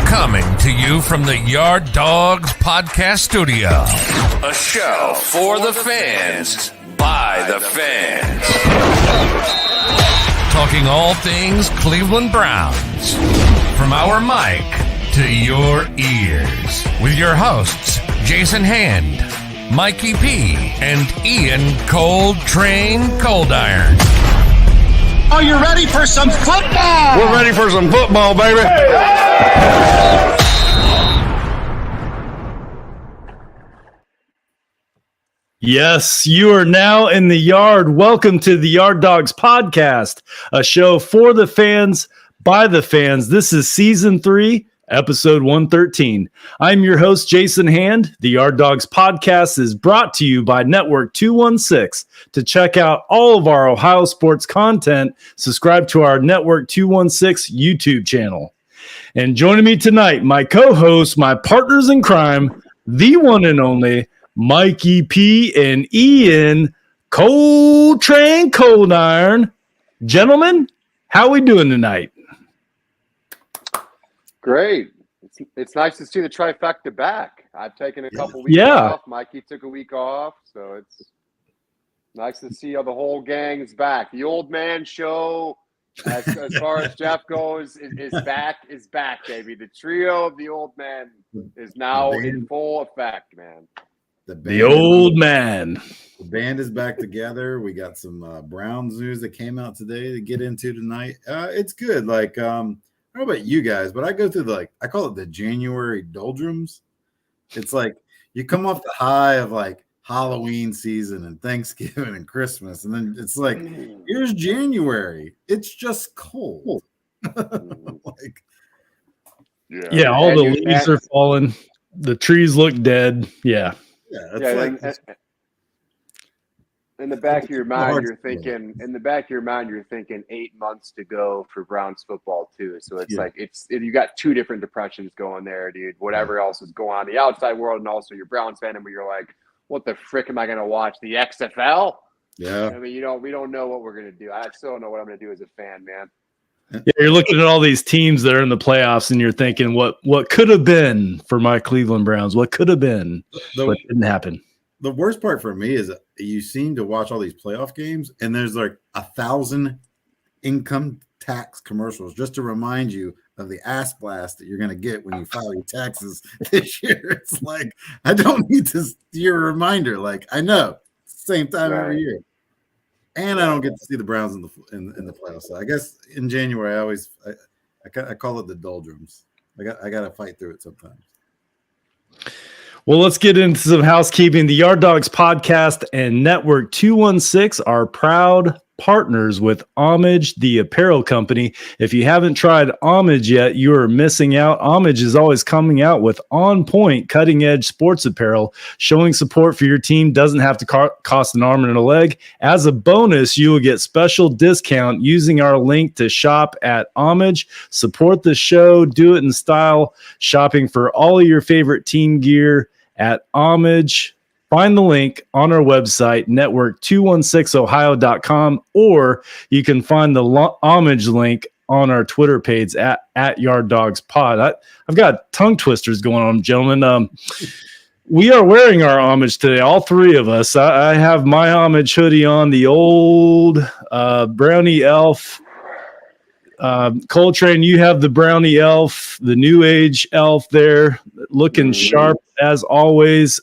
Coming to you from the Yard Dawgs Podcast studio. A show for the fans, by the fans. Talking all things Cleveland Browns. From our mic to your ears. With your hosts, Jason Hand, Mikey P, and Ian Cold Train Cold Iron. Are you ready for some football? We're ready for some football, baby. Yes, you are now in the yard. Welcome to the Yard Dawgs Podcast, a show for the fans, by the fans. This is Season 3, Episode 113. I'm your host, Jason Hand. The Yard Dawgs Podcast is brought to you by Network 216. To check out all of our Ohio sports content, subscribe to our Network 216 YouTube channel. And joining me tonight, my co-host, my partners in crime, the one and only Mikey P and Ian Cold Train Cold Iron. Gentlemen, how are we doing tonight? Great. It's nice to see the trifecta back. I've taken a couple weeks off. Mikey took a week off, so it's nice to see how the whole gang is back. The old man show, as far as Jeff goes, is back, baby. The trio of the old man is now in full effect, man. The old man. The band is back together. We got some Browns news that came out today to get into tonight. It's good. Like, I don't know about you guys, but I go through I call it the January doldrums. It's like you come off the high of like Halloween season and Thanksgiving and Christmas, and then it's like, here's January. It's just cold. Yeah, all the leaves are falling. The trees look dead. Yeah. In the back of your mind, you're thinking. 8 months to go for Browns football too. So it's you got two different depressions going there, dude. Whatever else is going on in the outside world, and also your Browns fan, and where you're like, what the frick am I going to watch? The XFL? Yeah. I mean, we don't know what we're going to do. I still don't know what I'm going to do as a fan, man. Yeah, you're looking at all these teams that are in the playoffs, and you're thinking, what could have been for my Cleveland Browns? What could have been? What didn't happen? The worst part for me is that you seem to watch all these playoff games, and there's like 1,000 income tax commercials just to remind you of the ass blast that you're going to get when you file your taxes this year. It's like, I don't need to your reminder. Like, I know, same time every year. And I don't get to see the Browns in the playoffs. So I guess in January, I call it the doldrums. I got to fight through it sometimes. Well, let's get into some housekeeping. The Yard Dawgs Podcast and Network 216 are proud partners with Homage, the apparel company. If you haven't tried Homage yet, you are missing out. Homage is always coming out with on-point, cutting-edge sports apparel. Showing support for your team doesn't have to cost an arm and a leg. As a bonus, you will get special discount using our link to shop at Homage. Support the show. Do it in style. Shopping for all of your favorite team gear at Homage. Find the link on our website, network216ohio.com, or you can find the Homage link on our Twitter page at Yard Dawgs Pod. I've got tongue twisters going on, gentlemen. We are wearing our Homage today, all three of us. I have my Homage hoodie on, the old Brownie Elf. Coltrane, you have the Brownie Elf, the New Age Elf there, looking sharp as always.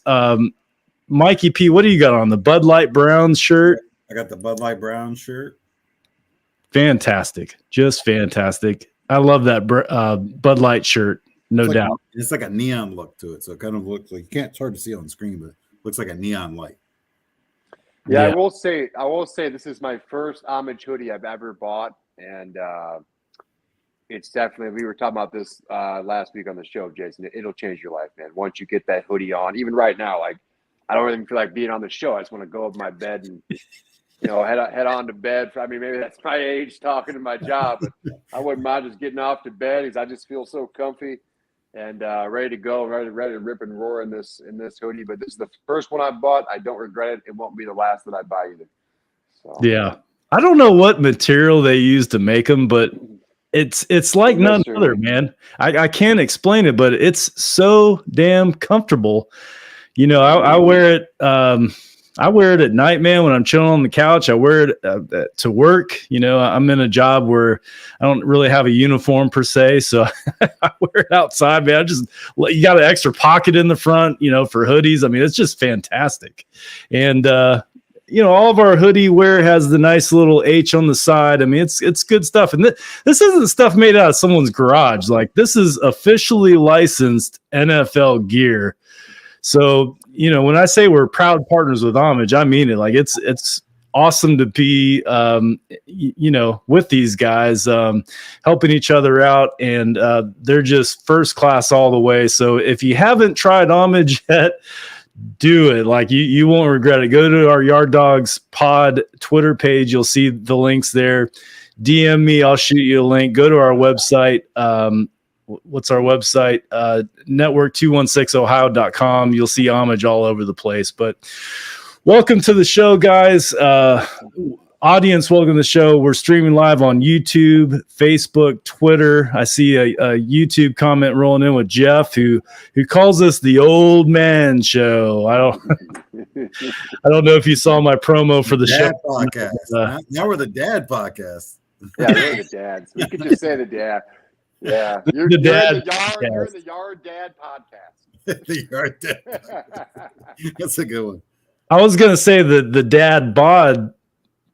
Mikey P, what do you got on? The Bud Light Brown shirt? I got the Bud Light Brown shirt. Fantastic. Just fantastic. I love that Bud Light shirt, no doubt. It's like a neon look to it. So it kind of looks like, it's hard to see on the screen, but it looks like a neon light. Yeah, I will say this is my first Homage hoodie I've ever bought. And it's definitely, we were talking about this last week on the show, Jason. It'll change your life, man. Once you get that hoodie on, even right now, like, I don't even feel like being on the show. I just want to go up to my bed and, head on to bed. Maybe that's my age talking to my job, but I wouldn't mind just getting off to bed because I just feel so comfy and ready to go, ready to rip and roar in this hoodie. But this is the first one I bought. I don't regret it. It won't be the last that I buy either. So. Yeah. I don't know what material they use to make them, but it's like none other, man. I can't explain it, but it's so damn comfortable. You know, I wear it. I wear it at night, man, when I'm chilling on the couch. I wear it to work. You know, I'm in a job where I don't really have a uniform per se, so I wear it outside, man. You got an extra pocket in the front, you know, for hoodies. I mean, it's just fantastic. And, you know, all of our hoodie wear has the nice little H on the side. I mean, it's good stuff. And this isn't stuff made out of someone's garage. Like, this is officially licensed NFL gear. So, you know, when I say we're proud partners with Homage, I mean it. Like, it's awesome to be, you know, with these guys, helping each other out, and they're just first class all the way. So if you haven't tried Homage yet, do it. Like, you won't regret it. Go to our Yard Dawgs Pod Twitter page. You'll see the links there. DM me. I'll shoot you a link. Go to our website. What's our website? Network216ohio.com. You'll see Homage all over the place. But welcome to the show, guys. Audience, welcome to the show. We're streaming live on YouTube, Facebook, Twitter. I see a YouTube comment rolling in with Jeff, who calls us the Old Man Show. I don't know if you saw my promo for the show podcast. Now we're the Dad Podcast. Yeah, we're the dads. We could just say the dad. Yeah, you're in the Yard Dad Podcast. The Yard Dad. That's a good one. I was going to say the Dad Bod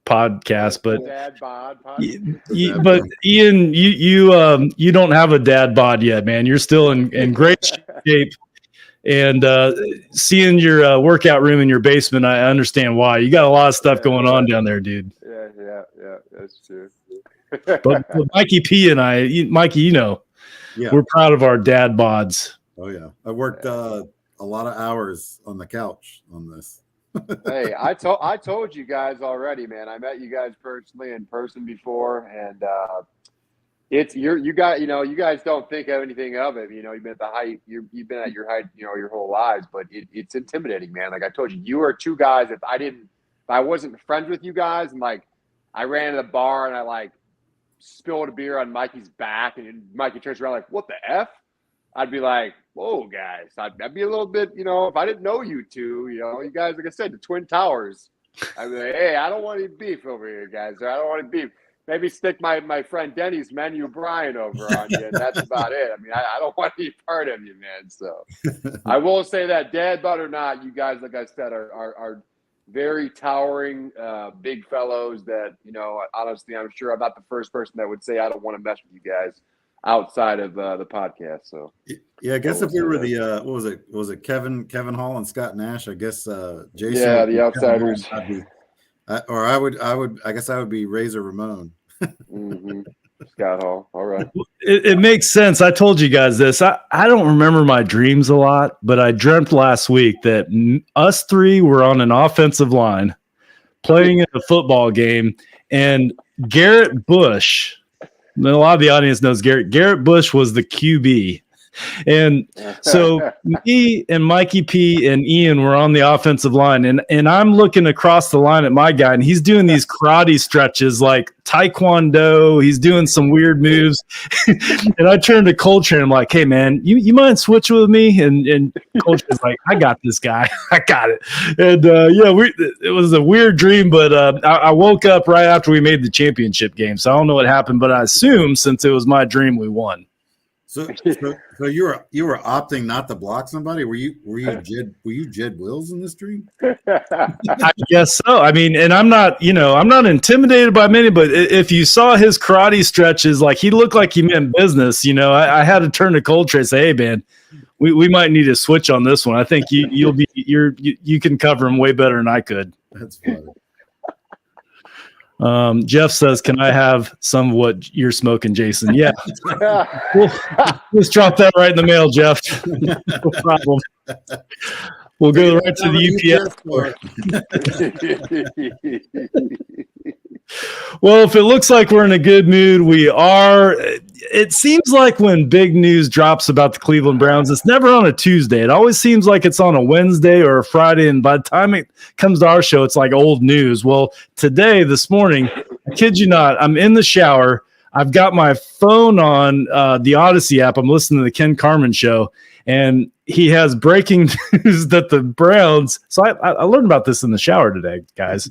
Podcast, but Dad Bod Podcast. But Ian, you don't have a Dad Bod yet, man. You're still in great shape. And seeing your workout room in your basement, I understand why. You got a lot of stuff going on down there, dude. Yeah, that's true. But Mikey P and Mikey, you know, we're proud of our dad bods. Oh yeah, I worked a lot of hours on the couch on this. Hey, I told you guys already, man. I met you guys personally in person before, and it's you guys don't think of anything of it. You know, you've been at the height, you've been at your height, you know, your whole lives, but it's intimidating, man. Like I told you, you are two guys. If I wasn't friends with you guys, and like I ran to the bar and I like spilled a beer on Mikey's back, and Mikey turns around like, "What the F?" I'd be like, "Whoa, guys!" I'd be a little bit, you know, if I didn't know you two, you know, you guys, like I said, the Twin Towers. I'd be like, "Hey, I don't want any beef over here, guys. Or I don't want any beef. Maybe stick my friend Denny's Menu Brian over on you, and that's about it. I mean, I don't want any part of you, man." So I will say that, dad bod or not, you guys, like I said, are very towering, big fellows that, you know, honestly, I'm sure I'm not the first person that would say I don't want to mess with you guys outside of the podcast. So yeah, I guess if we were the what was it Kevin Hall and Scott Nash, I guess Jason, yeah, the outsiders, I guess I would be Razor Ramon. Mm-hmm. Scott Hall. All right. It makes sense. I told you guys this. I don't remember my dreams a lot, but I dreamt last week that us three were on an offensive line playing in a football game, and Garrett Bush, a lot of the audience knows Garrett Bush was the QB. And so me and Mikey P and Ian were on the offensive line, and I'm looking across the line at my guy, and he's doing these karate stretches like Taekwondo. He's doing some weird moves. And I turned to Coltrane, and I'm like, "Hey man, you mind switching with me?" And Coltrane's like, "I got this guy. I got it." And it was a weird dream, but I woke up right after we made the championship game. So I don't know what happened, but I assume since it was my dream, we won. So you were opting not to block somebody? Were you Jed Wills in this dream? I guess so. I mean, and I'm not intimidated by many, but if you saw his karate stretches, like he looked like he meant business. You know, I had to turn to Coltrane and say, "Hey man, we might need to switch on this one. I think you can cover him way better than I could." That's funny. Jeff says, "Can I have some of what you're smoking, Jason?" Yeah. We'll just drop that right in the mail, Jeff. No problem. We'll go right to the UPS. Well, if it looks like we're in a good mood, we are. It seems like when big news drops about the Cleveland Browns, it's never on a Tuesday. It always seems like it's on a Wednesday or a Friday, and by the time it comes to our show, it's like old news. Well, this morning, I kid you not, I'm in the shower. I've got my phone on the Odyssey app. I'm listening to the Ken Carman show, and he has breaking news that the Browns. So I learned about this in the shower today, guys.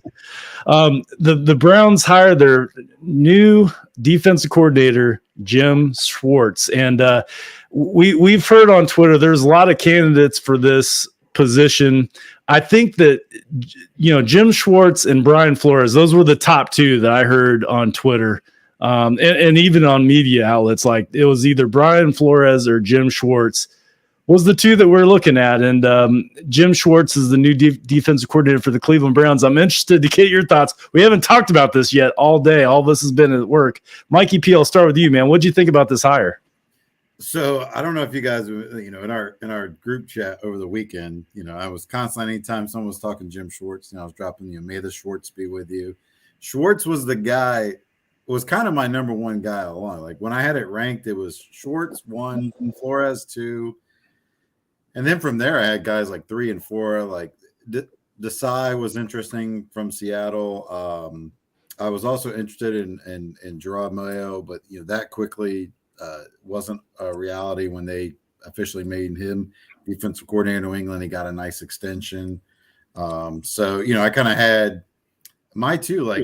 The Browns hired their new defensive coordinator, Jim Schwartz, and we've heard on Twitter there's a lot of candidates for this position. I think that, Jim Schwartz and Brian Flores, those were the top two that I heard on Twitter. And even on media outlets, like it was either Brian Flores or Jim Schwartz was the two that we're looking at. And Jim Schwartz is the new defensive coordinator for the Cleveland Browns. I'm interested to get your thoughts. We haven't talked about this yet all day. All of us has been at work. Mikey P, I'll start with you, man. What'd you think about this hire? So I don't know if you guys, in our group chat over the weekend, I was constantly, anytime someone was talking Jim Schwartz, I was dropping, may the Schwartz be with you. Schwartz was the guy, was kind of my number one guy all along. Like when I had it ranked, it was Schwartz 1, Flores 2. And then from there, I had guys like 3 and 4, like Desai was interesting from Seattle. I was also interested in Gerard Mayo, but that quickly wasn't a reality when they officially made him defensive coordinator in New England. He got a nice extension. So I kind of had my two, like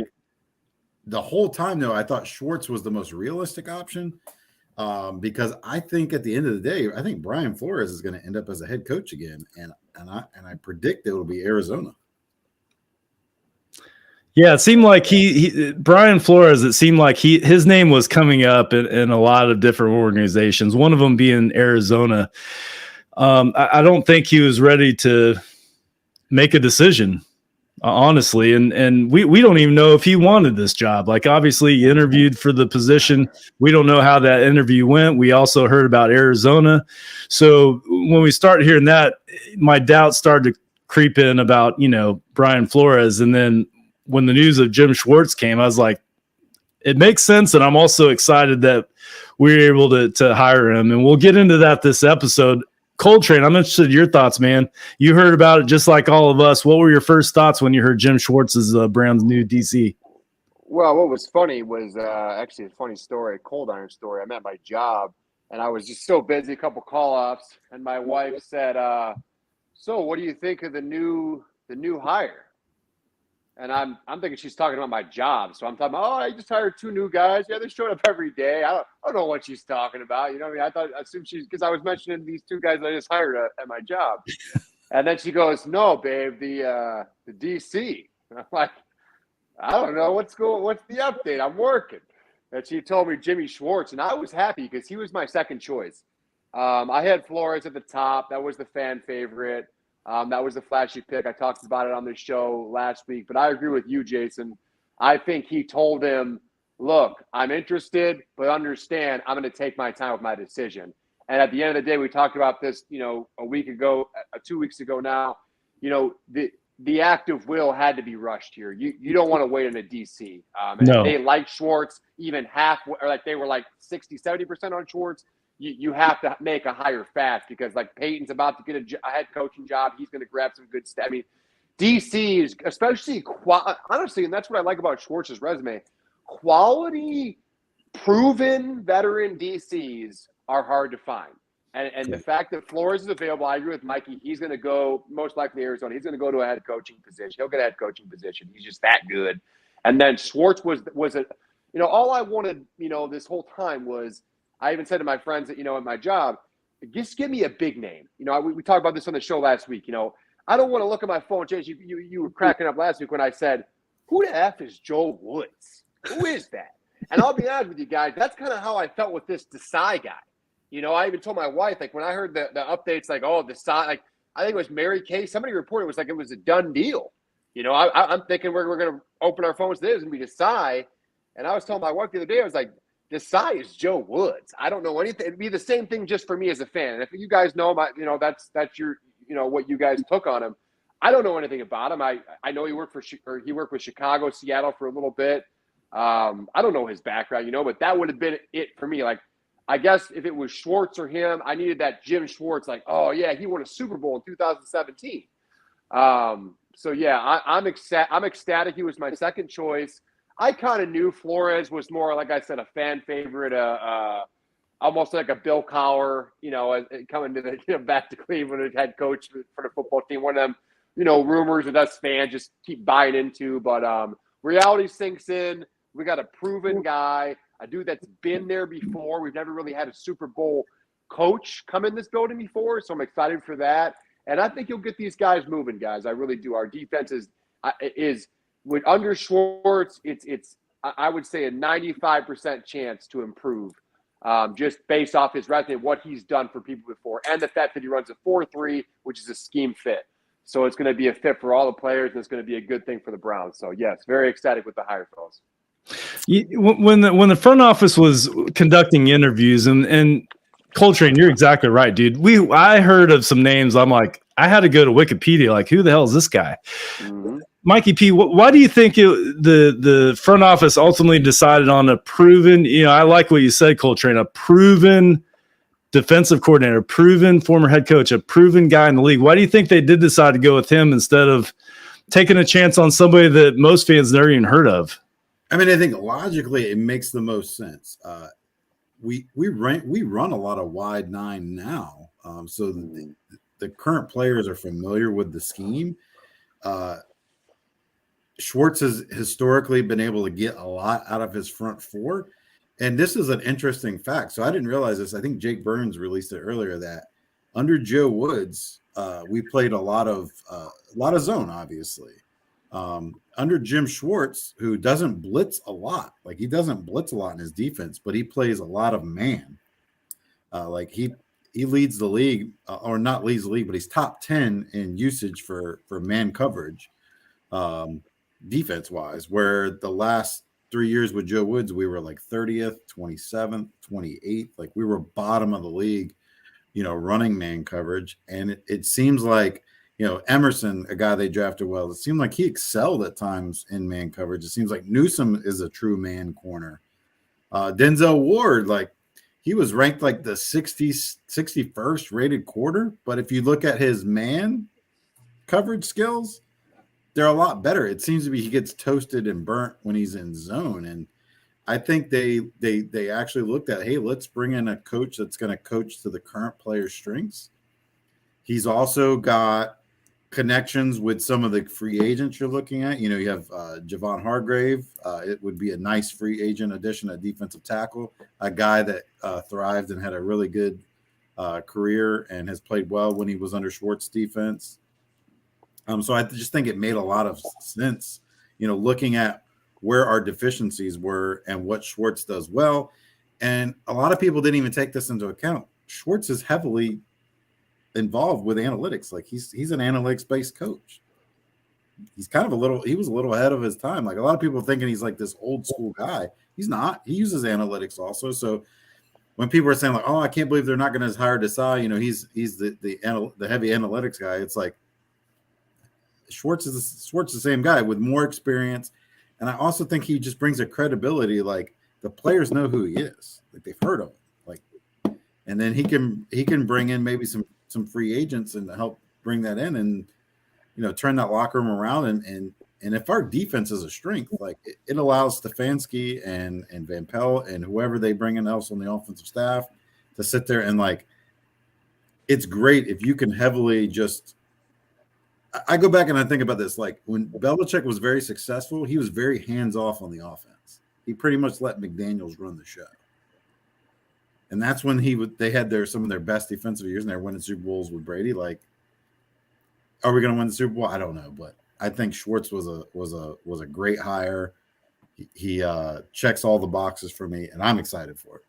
the whole time though, I thought Schwartz was the most realistic option because I think at the end of the day, I think Brian Flores is going to end up as a head coach again. And I predict it will be Arizona. Yeah, it seemed like Brian Flores, it seemed like his name was coming up in a lot of different organizations, one of them being Arizona. I don't think he was ready to make a decision, honestly. And we don't even know if he wanted this job. Like, obviously, he interviewed for the position. We don't know how that interview went. We also heard about Arizona. So when we started hearing that, my doubts started to creep in about, Brian Flores. And then when the news of Jim Schwartz came, I was like, it makes sense. And I'm also excited that we were able to hire him. And we'll get into that this episode. Coltrane, I'm interested in your thoughts, man. You heard about it just like all of us. What were your first thoughts when you heard Jim Schwartz is Brown's new DC? Well, what was funny was actually a funny story, a cold iron story. I'm at my job, and I was just so busy, a couple call-offs, and my wife said, so what do you think of the new hire? And I'm thinking she's talking about my job. So I'm talking about, I just hired 2 new guys. Yeah, they're showing up every day. I don't know what she's talking about. I assumed because I was mentioning these 2 guys I just hired at my job. And then she goes, no, babe, the DC. And I'm like, I don't know. What's the update? I'm working. And she told me Jimmy Schwartz. And I was happy because he was my second choice. I had Flores at the top. That was the fan favorite. That was the flashy pick. I talked about it on the show last week, but I agree with you, Jason. I think he told him, look, I'm interested, but understand I'm going to take my time with my decision. And at the end of the day, we talked about this, a week ago, 2 weeks ago now, the act of will had to be rushed here. You don't want to wait in a DC. No. They like Schwartz, even half, or like they were like 60, 70% on Schwartz. You have to make a hire fast because like Peyton's about to get a head coaching job. He's going to grab some good stuff. I mean, DC is especially honestly, and that's what I like about Schwartz's resume. Quality, proven veteran DCs are hard to find. And the fact that Flores is available, I agree with Mikey. He's going to go most likely Arizona. He's going to go to a head coaching position. He'll get a head coaching position. He's just that good. And then Schwartz was all I wanted, this whole time was. I even said to my friends that, at my job, just give me a big name. We talked about this on the show last week. I don't want to look at my phone. James, you were cracking up last week when I said, who the F is Joe Woods? Who is that? And I'll be honest with you guys, that's kind of how I felt with this Desai guy. I even told my wife, like when I heard the updates, like, oh, Desai, like I think it was Mary Kay. Somebody reported it was like it was a done deal. I'm thinking we're going to open our phones today. It's going to be Desai. And I was telling my wife the other day, I was like, Desai is Joe Woods. I don't know anything. It'd be the same thing just for me as a fan. And if you guys know him, that's your, what you guys took on him. I don't know anything about him. I know he worked with Chicago, Seattle for a little bit. I don't know his background, but that would have been it for me. Like, I guess if it was Schwartz or him, I needed that Jim Schwartz. Like, oh yeah, he won a Super Bowl in 2017. So yeah, I'm ecstatic. He was my second choice. I kind of knew Flores was more, like I said, a fan favorite, almost like a Bill Cowher, coming to the back to Cleveland as head coach for the football team. One of them, rumors that us fans just keep buying into. But reality sinks in. We got a proven guy, a dude that's been there before. We've never really had a Super Bowl coach come in this building before, so I'm excited for that. And I think you'll get these guys moving, guys. I really do. Our defense is with under Schwartz, it's I would say a 95% chance to improve, just based off his resume, what he's done for people before, and the fact that he runs a 4-3, which is a scheme fit. So it's going to be a fit for all the players, and it's going to be a good thing for the Browns. So yes, very excited with the hire, fellas. When the front office was conducting interviews and Coltrane, you're exactly right, dude. I heard of some names. I'm like, I had to go to Wikipedia. Like, who the hell is this guy? Mm-hmm. Mikey P, why do you think the front office ultimately decided on a proven, I like what you said, Coltrane, a proven defensive coordinator, proven former head coach, a proven guy in the league? Why do you think they did decide to go with him instead of taking a chance on somebody that most fans never even heard of? I mean, I think logically it makes the most sense. We run a lot of wide nine now, so the current players are familiar with the scheme. Schwartz has historically been able to get a lot out of his front four. And this is an interesting fact. So I didn't realize this. I think Jake Burns released it earlier that under Joe Woods, we played a lot of zone, obviously. Under Jim Schwartz, who doesn't blitz a lot, like he doesn't blitz a lot in his defense, but he plays a lot of man. Like he leads the league, or not leads the league, but he's top 10 in usage for man coverage. Defense wise, where the last 3 years with Joe Woods, we were like 30th, 27th, 28th. Like we were bottom of the league, running man coverage. And it seems like, Emerson, a guy they drafted well, it seemed like he excelled at times in man coverage. It seems like Newsome is a true man corner. Denzel Ward, like he was ranked like the 61st rated quarter. But if you look at his man coverage skills, they're a lot better. It seems to be he gets toasted and burnt when he's in zone. And I think they actually looked at, hey, let's bring in a coach that's going to coach to the current player's strengths. He's also got connections with some of the free agents you're looking at. You have Javon Hargrave. It would be a nice free agent addition, a defensive tackle, a guy that thrived and had a really good career and has played well when he was under Schwartz defense. So I just think it made a lot of sense, looking at where our deficiencies were and what Schwartz does well. And a lot of people didn't even take this into account. Schwartz is heavily involved with analytics. Like he's an analytics-based coach. He's he was a little ahead of his time. Like a lot of people thinking he's like this old school guy. He's not. He uses analytics also. So when people are saying like, oh, I can't believe they're not going to hire Desai, he's the heavy analytics guy. It's like, Schwartz is the same guy with more experience, and I also think he just brings a credibility. Like the players know who he is, like they've heard of him. Like, and then he can bring in maybe some free agents and help bring that in, and turn that locker room around. And if our defense is a strength, like it allows Stefanski and Van Pelt and whoever they bring in else on the offensive staff to sit there and like, it's great if you can heavily just. I go back and I think about this. Like when Belichick was very successful, he was very hands-off on the offense. He pretty much let McDaniels run the show. And that's when they had some of their best defensive years, and they're winning Super Bowls with Brady. Like, are we going to win the Super Bowl? I don't know, but I think Schwartz was a great hire. He checks all the boxes for me, and I'm excited for it.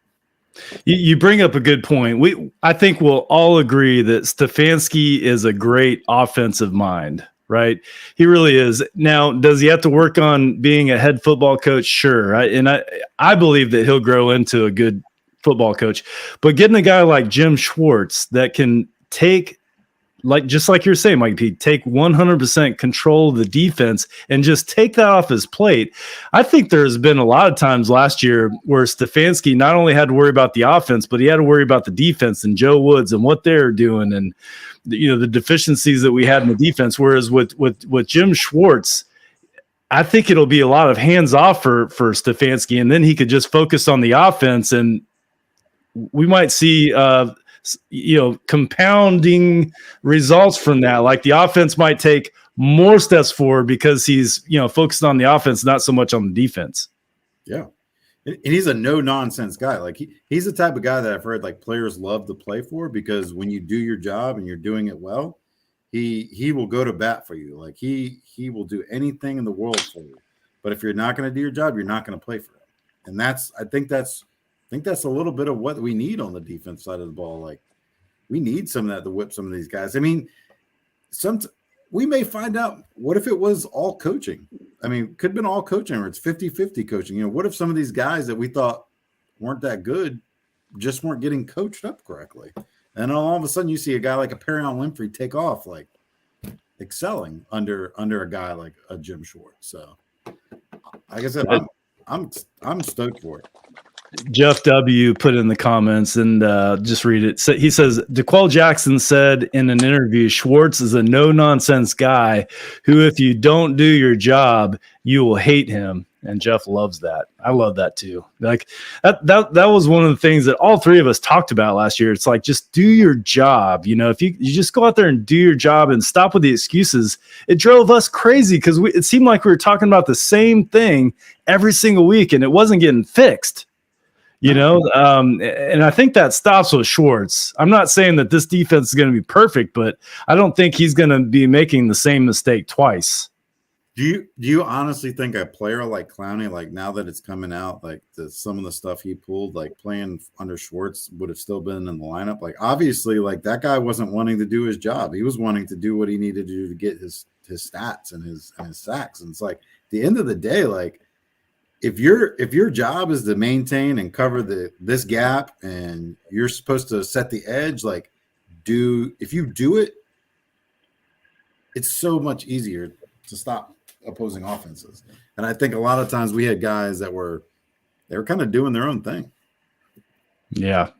You bring up a good point. I think we'll all agree that Stefanski is a great offensive mind, right? He really is. Now, does he have to work on being a head football coach? Sure. I believe that he'll grow into a good football coach. But getting a guy like Jim Schwartz that can take, just like you're saying, Mike P, take 100% control of the defense and just take that off his plate. I think there's been a lot of times last year where Stefanski not only had to worry about the offense, but he had to worry about the defense and Joe Woods and what they're doing and the deficiencies that we had in the defense. Whereas with Jim Schwartz, I think it'll be a lot of hands off for Stefanski, and then he could just focus on the offense, and we might see compounding results from that. Like the offense might take more steps forward because he's focused on the offense, not so much on the defense. Yeah. And he's a no nonsense guy. Like he's the type of guy that I've heard like players love to play for, because when you do your job and you're doing it well, he will go to bat for you. Like he will do anything in the world for you. But if you're not going to do your job, you're not going to play for him. And I think that's a little bit of what we need on the defense side of the ball. Like we need some of that to whip some of these guys. I mean, we may find out, what if it was all coaching? I mean, could have been all coaching, or it's 50-50 coaching. What if some of these guys that we thought weren't that good just weren't getting coached up correctly? And all of a sudden you see a guy like a Perion Winfrey take off, like excelling under a guy like a Jim Schwartz. So like I said, I'm stoked for it. Jeff W. put in the comments, and just read it. So he says, DeQuell Jackson said in an interview, Schwartz is a no-nonsense guy who, if you don't do your job, you will hate him. And Jeff loves that. I love that too. Like that was one of the things that all three of us talked about last year. It's like, just do your job. If you just go out there and do your job and stop with the excuses. It drove us crazy because it seemed like we were talking about the same thing every single week, and it wasn't getting fixed. And I think that stops with Schwartz. I'm not saying that this defense is going to be perfect, but I don't think he's going to be making the same mistake twice. Do you honestly think a player like Clowney, like now that it's coming out, like some of the stuff he pulled, like playing under Schwartz, would have still been in the lineup? Like obviously, like that guy wasn't wanting to do his job. He was wanting to do what he needed to do to get his stats and his sacks. And it's like, at the end of the day, like, if your job is to maintain and cover this gap, and you're supposed to set the edge, like if you do it, it's so much easier to stop opposing offenses. And I think a lot of times we had guys that were kind of doing their own thing. Yeah.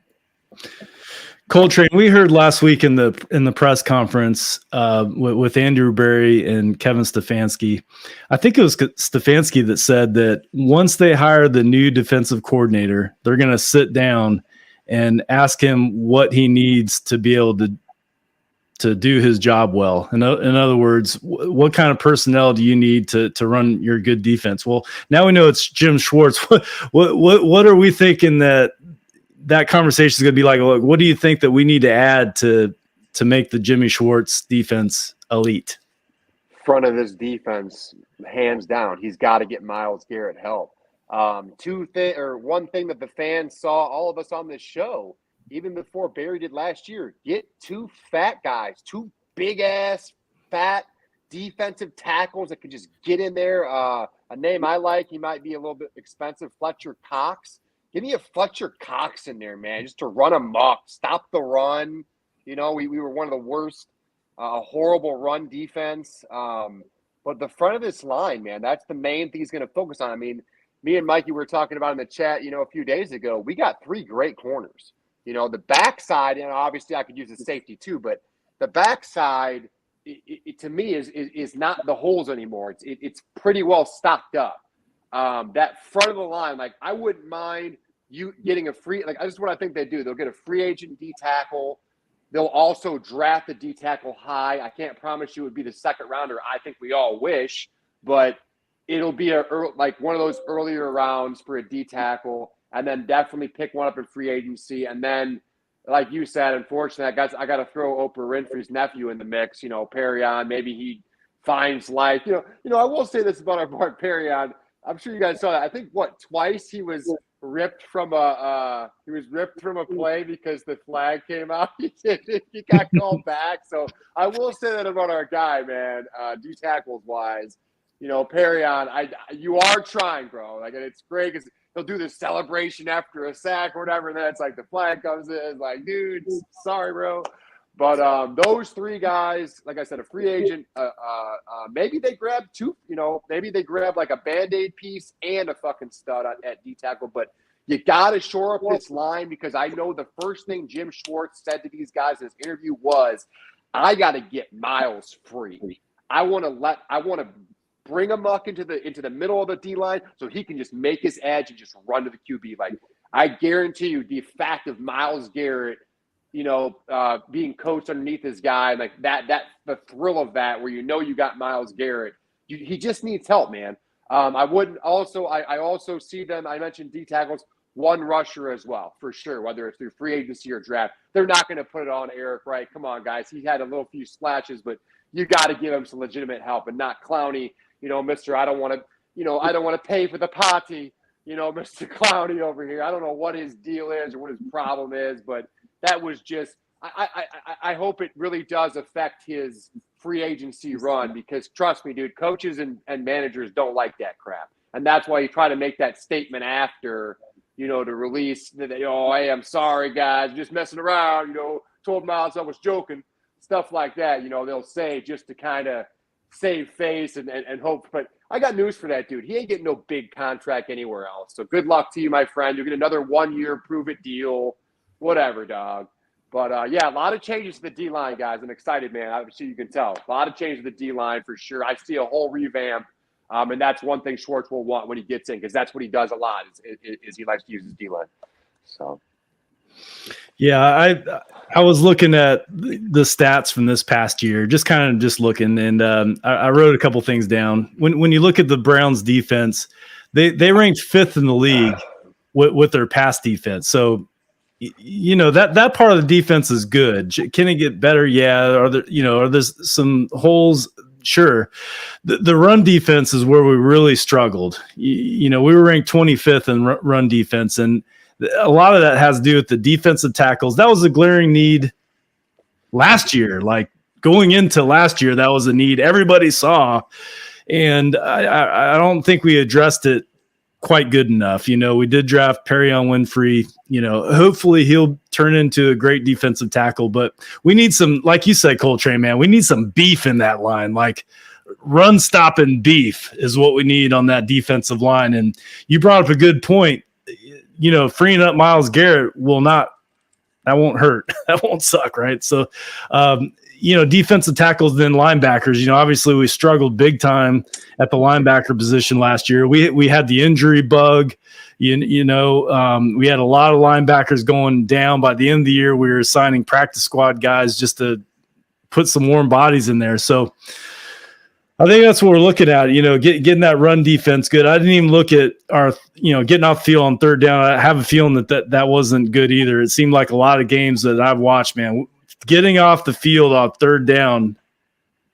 Coltrane, we heard last week in the press conference with Andrew Berry and Kevin Stefanski. I think it was Stefanski that said that once they hire the new defensive coordinator, they're going to sit down and ask him what he needs to be able to do his job well. In other words, what kind of personnel do you need to run your good defense? Well, now we know it's Jim Schwartz. What are we thinking that conversation is going to be like? Look, what do you think that we need to add to make the Jimmy Schwartz defense elite? Front of this defense, hands down, he's got to get Myles Garrett help. One thing that the fans saw, all of us on this show, even before Barry did last year, get two fat guys, two big ass fat defensive tackles that could just get in there. A name I like, he might be a little bit expensive, Fletcher Cox. Give me a Fletcher Cox in there, man, just to run amok, stop the run. We were one of the worst, a horrible run defense. But the front of this line, man, that's the main thing he's going to focus on. I mean, me and Mikey were talking about in the chat, a few days ago. We got three great corners. The backside, and obviously I could use the safety too, but the backside, it to me is not the holes anymore. It's pretty well stocked up. That front of the line, like I wouldn't mind you getting a free, like this is what I think they do. They'll get a free agent D tackle. They'll also draft the D tackle high. I can't promise you it would be the second rounder. I think we all wish, but it'll be like one of those earlier rounds for a D tackle, and then definitely pick one up in free agency. And then, like you said, unfortunately, I got to throw Oprah Winfrey's nephew in the mix. Perion. Maybe he finds life. I will say this about our boy Perion. I'm sure you guys saw that. I think twice he was ripped from a play because the flag came out. He got called back. So I will say that about our guy, man. D tackles wise, Perion. You are trying, bro. Like, and it's great because he'll do this celebration after a sack or whatever, and then it's like the flag comes in. It's like, dude, sorry, bro. But those three guys, like I said, a free agent, maybe they grab two, maybe they grab like a Band-Aid piece and a fucking stud at D tackle. But you got to shore up this line, because I know the first thing Jim Schwartz said to these guys in his interview was, I got to get Myles free. I want to bring him up into the middle of the D line so he can just make his edge and just run to the QB. Like, I guarantee you, the fact of Myles Garrett, being coached underneath this guy, like the thrill of that, where you got Myles Garrett, he just needs help, man. I also see them. I mentioned D tackles, one rusher as well, for sure, whether it's through free agency or draft. They're not going to put it on Eric Wright. Come on, guys. He had a few splashes, but you got to give him some legitimate help and not Clowney, Mr. I don't want to pay for the potty, Mr. Clowney over here. I don't know what his deal is or what his problem is, but that was just I hope it really does affect his free agency run, because trust me, dude, coaches and managers don't like that crap. And that's why you try to make that statement after, to release that, hey, I'm sorry, guys, just messing around, told Myles I was joking, stuff like that, they'll say just to kind of save face and hope. But I got news for that dude. He ain't getting no big contract anywhere else. So good luck to you, my friend. You'll get another 1-year prove-it deal, whatever, dog. But, a lot of changes to the D-line, guys. I'm excited, man. I'm sure you can tell. A lot of changes to the D-line for sure. I see a whole revamp, and that's one thing Schwartz will want when he gets in, because that's what he does a lot is he likes to use his D-line. So, yeah, I was looking at the stats from this past year, just looking, and I wrote a couple things down. When you look at the Browns defense, they ranked 5th in the league with their pass defense. So, that part of the defense is good. Can it get better? Yeah. Are there some holes? Sure. The run defense is where we really struggled. We were ranked 25th in run defense, and a lot of that has to do with the defensive tackles. That was a glaring need last year. Like, going into last year, that was a need everybody saw, and I don't think we addressed it quite good enough. We did draft Perion Winfrey. Hopefully he'll turn into a great defensive tackle, but we need some, like you said, Coltrane, man, we need some beef in that line. Like, run stopping beef is what we need on that defensive line. And you brought up a good point. Freeing up Myles Garrett that won't hurt. That won't suck. Right. So, defensive tackles, then linebackers. Obviously we struggled big time at the linebacker position last year. We had the injury bug. We had a lot of linebackers going down. By the end of the year, we were signing practice squad guys just to put some warm bodies in there. So I think that's what we're looking at, getting that run defense good. I didn't even look at our, getting off the field on third down. I have a feeling that wasn't good either. It seemed like a lot of games that I've watched, man, getting off the field on third down,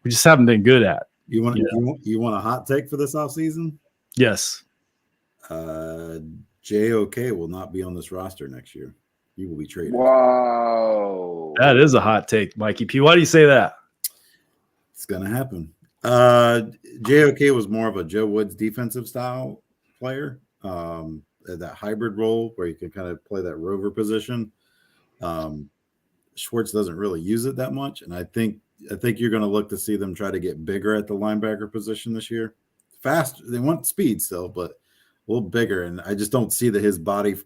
we just haven't been good at. You want a hot take for this offseason? Yes. JOK will not be on this roster next year. He will be traded. Whoa. That is a hot take, Mikey P. Why do you say that? It's going to happen. JOK was more of a Joe Woods defensive style player, that hybrid role where you can kind of play that rover position. Schwartz doesn't really use it that much, and I think you're going to look to see them try to get bigger at the linebacker position this year. Fast, they want speed still, but a little bigger, and I just don't see that his body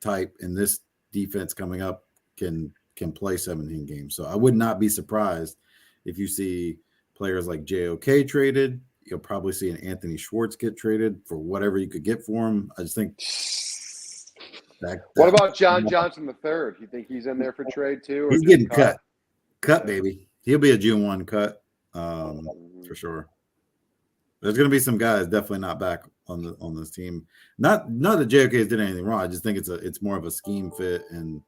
type in this defense coming up can play 17 games. So I would not be surprised if you see players like JOK traded. You'll probably see an Anthony Schwartz get traded for whatever you could get for him. I just think what about John Johnson III? You think he's in there for trade too? He's getting cut, baby. He'll be a June 1 cut for sure. There's going to be some guys definitely not back on this team. Not that JOK's did anything wrong. I just think it's more of a scheme fit, and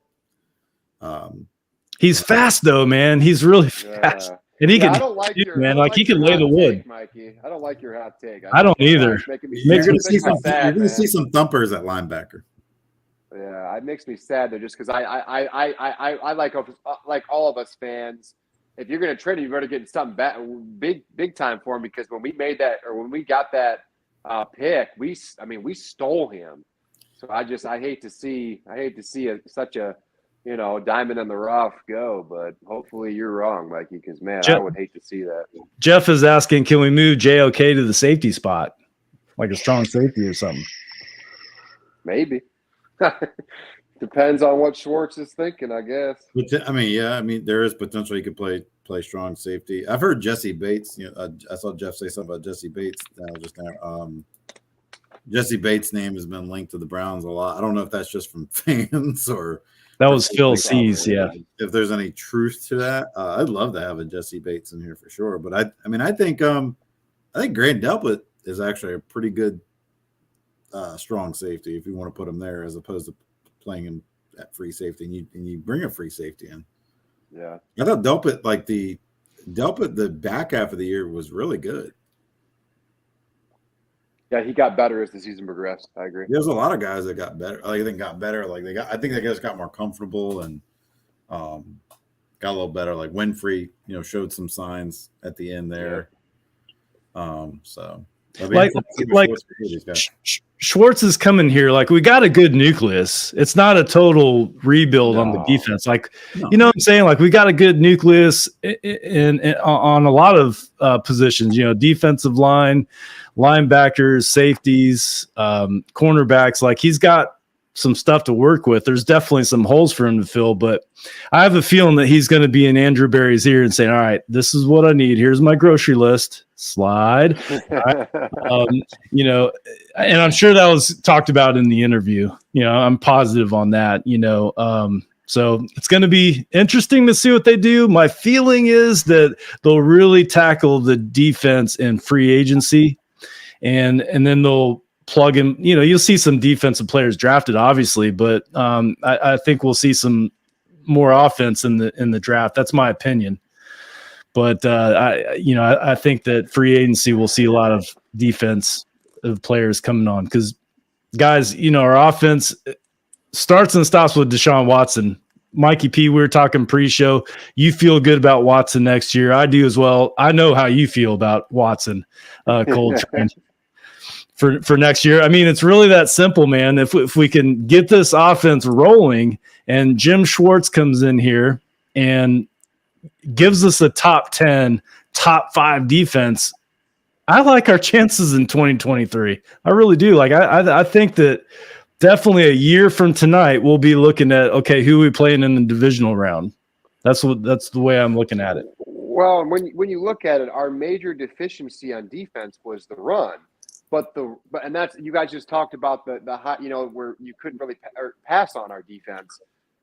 he's fast though, man. He's really fast. Yeah. And he can, I don't like your, man. Like he can lay the wood, take, Mikey. I don't like your hot take. I don't either. You're going to see some thumpers at linebacker. Yeah, it makes me sad though, just because I like all of us fans. If you're going to trade him, you better get something big time for him, because when we made that, or when we got that pick, we stole him. So I hate to see such a diamond in the rough go, but hopefully you're wrong, Mikey, because, man, I would hate to see that. Jeff is asking, can we move JOK to the safety spot, like a strong safety or something? Maybe. Depends on what Schwartz is thinking, I guess. I mean, there is potential he could play strong safety. I've heard Jesse Bates. I saw Jeff say something about Jesse Bates. Jesse Bates' name has been linked to the Browns a lot. I don't know if that's just from fans or that was Phil C's. Yeah, if there's any truth to that, I'd love to have a Jesse Bates in here for sure. But I think Grant Delpit is actually a pretty good strong safety if you want to put him there as opposed to playing him at free safety and you bring a free safety in. Yeah. I thought Delpit, the back half of the year was really good. Yeah, he got better as the season progressed. I agree. There's a lot of guys that got better. I think they guys got more comfortable and got a little better. Like Winfrey, showed some signs at the end there. Schwartz is coming here. Like, we got a good nucleus. It's not a total rebuild on the defense. You know what I'm saying? Like, we got a good nucleus in on a lot of positions, defensive line, linebackers, safeties, cornerbacks. Like, he's got some stuff to work with. There's definitely some holes for him to fill, but I have a feeling that he's going to be in Andrew Berry's ear and saying, all right, this is what I need. Here's my grocery list. Slide. And I'm sure that was talked about in the interview. I'm positive on that, so it's going to be interesting to see what they do. My feeling is that they'll really tackle the defense in free agency and then they'll plug in, you'll see some defensive players drafted, obviously, but I think we'll see some more offense in the draft. That's my opinion. But I think that free agency will see a lot of defense of players coming on because, guys, our offense starts and stops with Deshaun Watson. Mikey P, we were talking pre-show. You feel good about Watson next year. I do as well. I know how you feel about Watson, Cold Train. For next year. I mean, it's really that simple, man. If we can get this offense rolling and Jim Schwartz comes in here and gives us a top 10, top 5 defense, I like our chances in 2023. I really do. Like, I think that definitely a year from tonight, we'll be looking at, okay, who are we playing in the divisional round? That's the way I'm looking at it. Well, when you look at it, our major deficiency on defense was the run. But that's, you guys just talked about the high, where you couldn't really pass on our defense.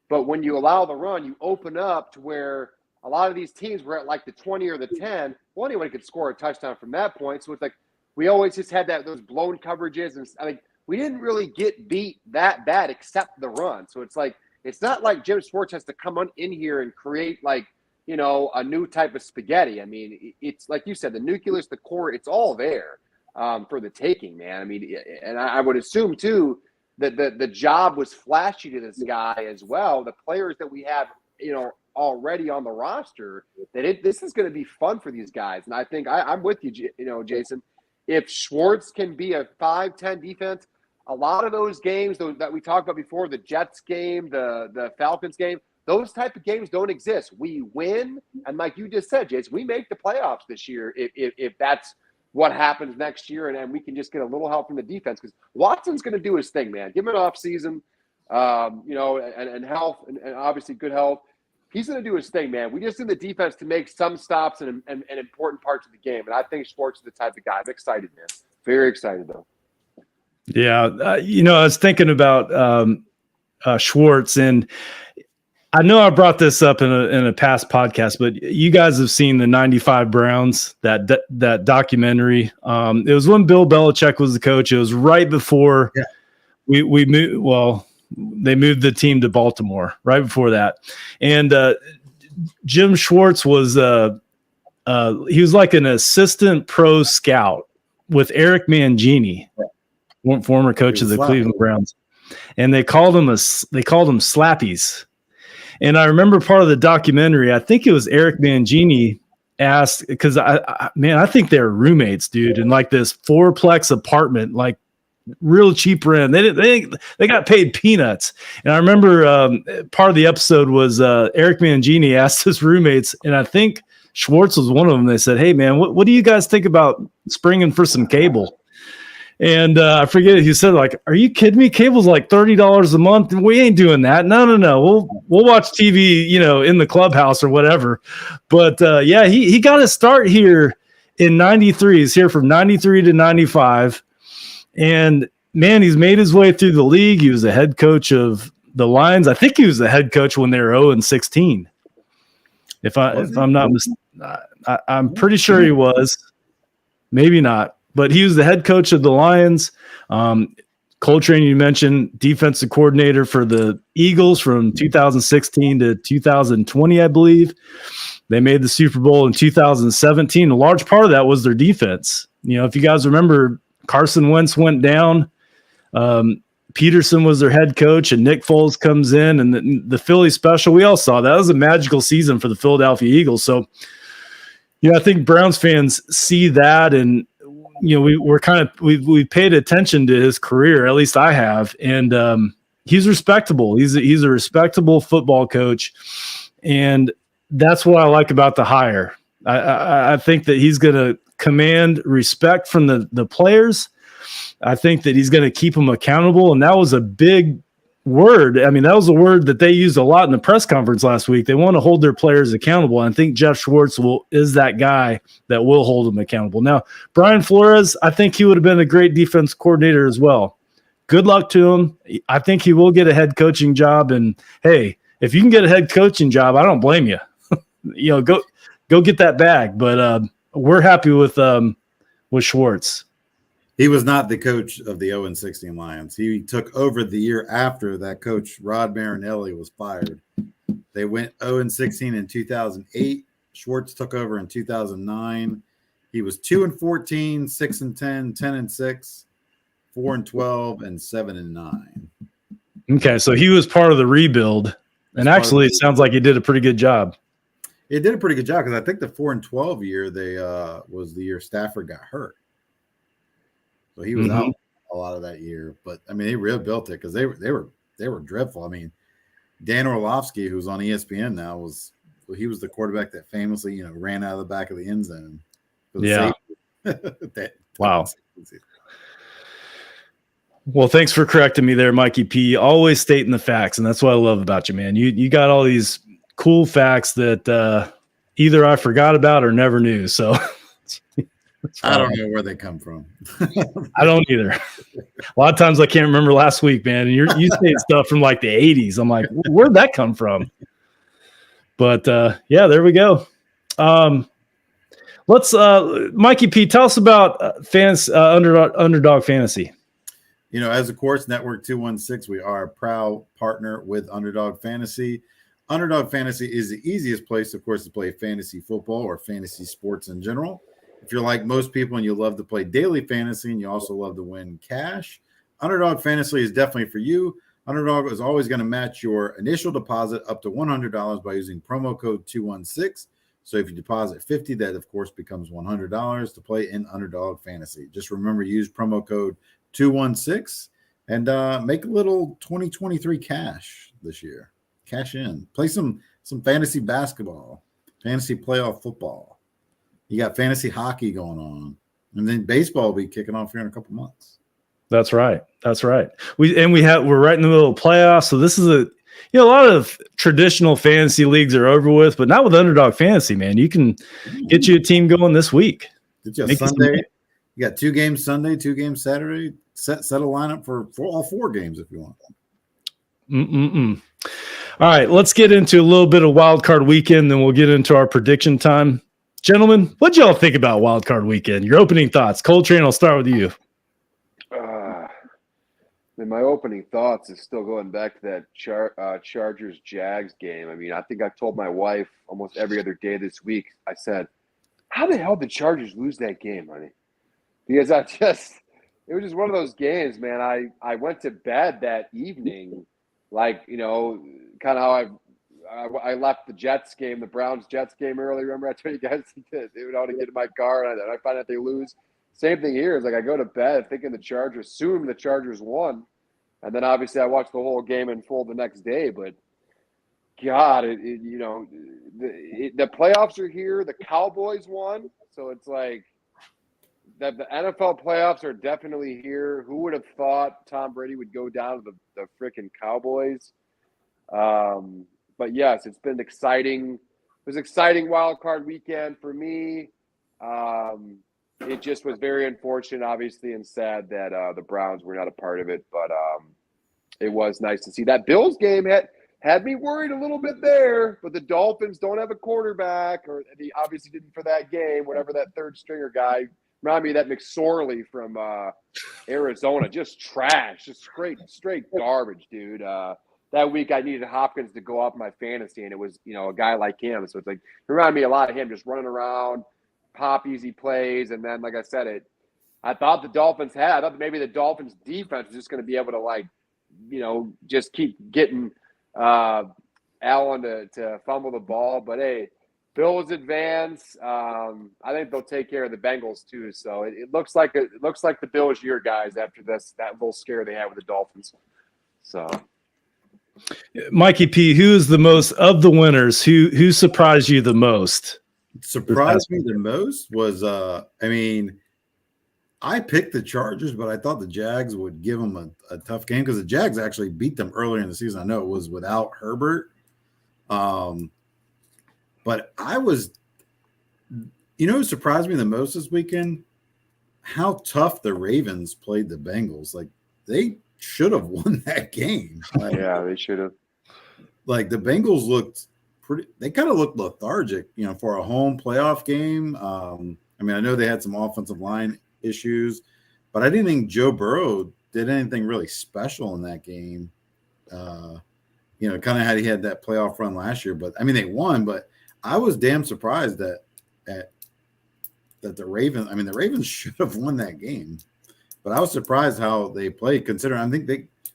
But when you allow the run, you open up to where a lot of these teams were at like the 20 or the 10. Well, anyone could score a touchdown from that point. So it's like we always just had those blown coverages, and we didn't really get beat that bad except the run. So it's like it's not like Jim Schwartz has to come in here and create a new type of spaghetti. I mean, it's like you said, the nucleus, the core, it's all there. For the taking, man. I mean, and I would assume too that the job was flashy to this guy as well. The players that we have, already on the roster, this is going to be fun for these guys. And I think I'm with you, Jason. If Schwartz can be a 5-10 defense, a lot of those games that we talked about before, the Jets game, the Falcons game, those type of games don't exist. We win, and like you just said, Jason, we make the playoffs this year if that's what happens next year, and we can just get a little help from the defense because Watson's going to do his thing, man. Give him an off season, and health, and obviously good health. He's going to do his thing, man. We just need the defense to make some stops and important parts of the game, and I think Schwartz is the type of guy. I'm excited, man. Very excited, though. Yeah, I was thinking about Schwartz, and I know I brought this up in a past podcast, but you guys have seen the 95 Browns, that documentary. It was when Bill Belichick was the coach. It was right before we moved. Well, they moved the team to Baltimore right before that. And Jim Schwartz was he was like an assistant pro scout with Eric Mangini, former coach of the Cleveland Browns. And they called him Slappies. And I remember part of the documentary, I think it was Eric Mangini asked, because I think they're roommates, dude, in like this 4-plex apartment, like real cheap rent. They got paid peanuts. And I remember part of the episode was Eric Mangini asked his roommates, and I think Schwartz was one of them. They said, "Hey man, what do you guys think about springing for some cable?" And I forget, he said, like, are you kidding me? Cable's like $30 a month. We ain't doing that. No. We'll watch TV, in the clubhouse or whatever. But yeah, he got to start here in 93. He's here from 93 to 95. And man, he's made his way through the league. He was the head coach of the Lions. I think he was the head coach when they were 0-16. If I'm not mistaken, I'm pretty sure he was. Maybe not. But he was the head coach of the Lions. Coltrane, you mentioned, defensive coordinator for the Eagles from 2016 to 2020, I believe. They made the Super Bowl in 2017. A large part of that was their defense. If you guys remember, Carson Wentz went down. Peterson was their head coach, and Nick Foles comes in, and the Philly special, we all saw that. It was a magical season for the Philadelphia Eagles. So, I think Browns fans see that, and we paid attention to his career. At least I have, and he's respectable. He's a respectable football coach, and that's what I like about the hire. I think that he's going to command respect from the players. I think that he's going to keep them accountable, and that was a big word. I mean, that was a word that they used a lot in the press conference last week. They want to hold their players accountable. And I think Jeff Schwartz is that guy that will hold them accountable. Now, Brian Flores, I think he would have been a great defense coordinator as well. Good luck to him. I think he will get a head coaching job. And hey, if you can get a head coaching job, I don't blame you. Go get that bag. But we're happy with Schwartz. He was not the coach of the 0-16 Lions. He took over the year after that coach, Rod Marinelli, was fired. They went 0-16 in 2008. Schwartz took over in 2009. He was 2-14, 6-10, 10-6, 4-12, and 7-9. Okay, so he was part of the rebuild. And actually, it sounds like he did a pretty good job. He did a pretty good job because I think the 4-12 year was the year Stafford got hurt. So he was out a lot of that year, but I mean, they rebuilt it because they were dreadful. I mean, Dan Orlovsky, who's on ESPN now, was the quarterback that famously, ran out of the back of the end zone. Yeah. Wow. Well, thanks for correcting me there, Mikey P. Always stating the facts, and that's what I love about you, man. You got all these cool facts that either I forgot about or never knew. So. I don't know where they come from. I don't either. A lot of times I can't remember last week, man. And you say stuff from like the 80s. I'm like, where'd that come from? But yeah, there we go. Let's Mikey P, tell us about Underdog Fantasy. As a Course Network 216, we are a proud partner with Underdog Fantasy. Underdog Fantasy is the easiest place, of course, to play fantasy football or fantasy sports in general. If you're like most people and you love to play daily fantasy and you also love to win cash, Underdog Fantasy is definitely for you. Underdog is always going to match your initial deposit up to $100 by using promo code 216. So if you deposit $50, that of course becomes $100 to play in Underdog Fantasy. Just remember, use promo code 216 and make a little 2023 cash this year. Cash in. Play some fantasy basketball, fantasy playoff football. You got fantasy hockey going on, and then baseball will be kicking off here in a couple months. That's right. We're right in the middle of playoffs. So this is a lot of traditional fantasy leagues are over with, but not with Underdog Fantasy, man. You can get you a team going this week. Get you a Sunday. You got 2 games Sunday, 2 games Saturday. Set a lineup for all 4 games if you want. All right, let's get into a little bit of Wild Card Weekend, then we'll get into our prediction time. Gentlemen, what y'all think about Wild Card Weekend? Your opening thoughts. Coltrane, I'll start with you. My opening thoughts is still going back to that Chargers-Jags game. I mean, I think I've told my wife almost every other day this week, I said, how the hell did Chargers lose that game, honey? Because it was just one of those games, man. I went to bed that evening, like, kind of how I left the Jets game, the Browns-Jets game early. Remember I told you guys they would ought to get in my car, and I find out they lose. Same thing here. It's like I go to bed thinking the Chargers won, and then obviously I watched the whole game in full the next day. But God, the playoffs are here. The Cowboys won, so it's like that the NFL playoffs are definitely here. Who would have thought Tom Brady would go down to the freaking Cowboys? But yes, it's been exciting. It was exciting wild card weekend for me. It just was very unfortunate, obviously, and sad that the Browns were not a part of it. But it was nice to see that Bills game had me worried a little bit there. But the Dolphins don't have a quarterback, or he obviously didn't for that game. Whatever that third stringer guy. Remind me of that McSorley from Arizona. Just trash. Just straight garbage, dude. That week I needed Hopkins to go off my fantasy, and it was, a guy like him. So it's like, it reminded me a lot of him, just running around, pop easy plays. And then, like I said, I thought maybe the Dolphins defense was just going to be able to, just keep getting Allen to fumble the ball. But, hey, Bills advance. I think they'll take care of the Bengals too. So it looks like the Bills year, guys, after that little scare they had with the Dolphins. So – Mikey P, who is the most of the winners? Who surprised you the most? Surprised me the most was, I picked the Chargers, but I thought the Jags would give them a tough game because the Jags actually beat them earlier in the season. I know it was without Herbert. But I was, who surprised me the most this weekend? How tough the Ravens played the Bengals. Like, they should have won that game. Yeah, they should have. Like, the Bengals looked they kind of looked lethargic, for a home playoff game. I know they had some offensive line issues, but I didn't think Joe Burrow did anything really special in that game. Kind of how he had that playoff run last year, but they won, but I was damn surprised that the Ravens, the Ravens should have won that game. But I was surprised how they played, considering I think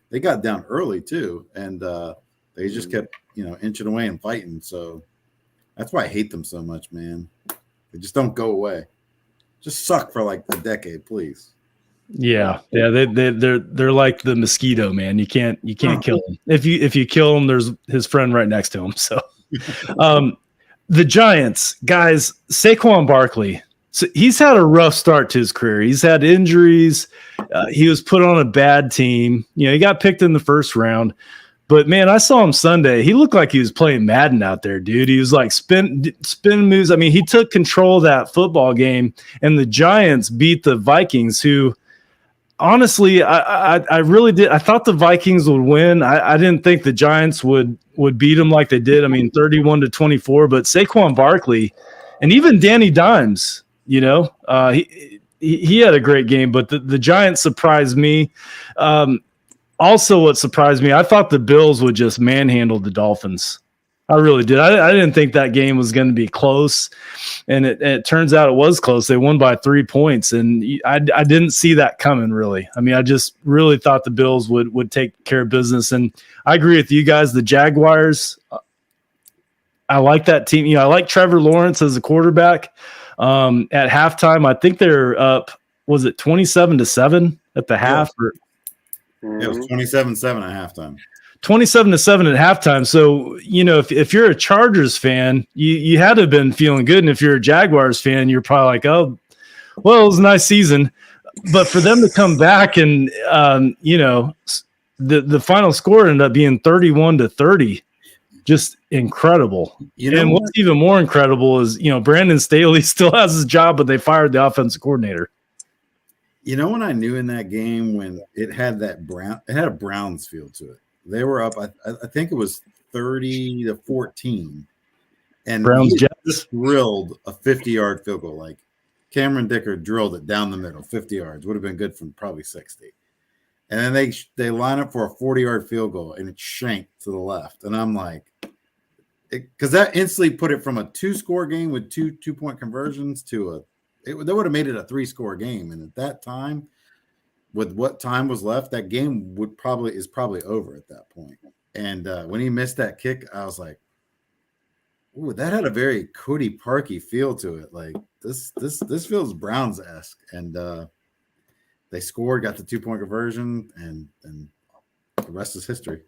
they got down early too, and they just kept inching away and fighting. So that's why I hate them so much, man. They just don't go away. Just suck for like a decade, please. Yeah. They're like the mosquito, man. You can't kill them. If you kill him, there's his friend right next to him. So, the Giants guys, Saquon Barkley. So he's had a rough start to his career. He's had injuries. He was put on a bad team. He got picked in the first round. But, man, I saw him Sunday. He looked like he was playing Madden out there, dude. He was like spin moves. He took control of that football game, and the Giants beat the Vikings, who, honestly, I really did. I thought the Vikings would win. I didn't think the Giants would beat them like they did. 31-24. But Saquon Barkley and even Danny Dimes, he had a great game, but the Giants surprised me. Also, what surprised me, I thought the Bills would just manhandle the Dolphins. I really did. I didn't think that game was going to be close, and it turns out it was close. They won by 3 points, and I didn't see that coming, really. I just really thought the Bills would take care of business, and I agree with you guys. The Jaguars, I like that team. I like Trevor Lawrence as a quarterback. At halftime, I think they're up, was it 27-7 at the half? Or it was 27-7 at halftime. 27-7 at halftime. So, if you're a Chargers fan, you had to have been feeling good. And if you're a Jaguars fan, you're probably like, oh, well, it was a nice season. But for them to come back and, the final score ended up being 31-30. Just incredible. And what's even more incredible is, Brandon Staley still has his job, but they fired the offensive coordinator. When I knew in that game when it had a Browns feel to it. They were up, I think it was 30-14. And Browns just drilled a 50-yard field goal. Like Cameron Dicker drilled it down the middle, 50 yards. Would have been good from probably 60. And then they line up for a 40-yard field goal, and it shanked to the left. And I'm like, because that instantly put it from a 2-score game with two-point conversions to they would have made it a 3-score game. And at that time, with what time was left, that game is probably over at that point. And when he missed that kick, I was like, "Ooh, that had a very Cody Parkey feel to it. Like this feels Browns-esque." And they scored, got the 2-point conversion, and the rest is history.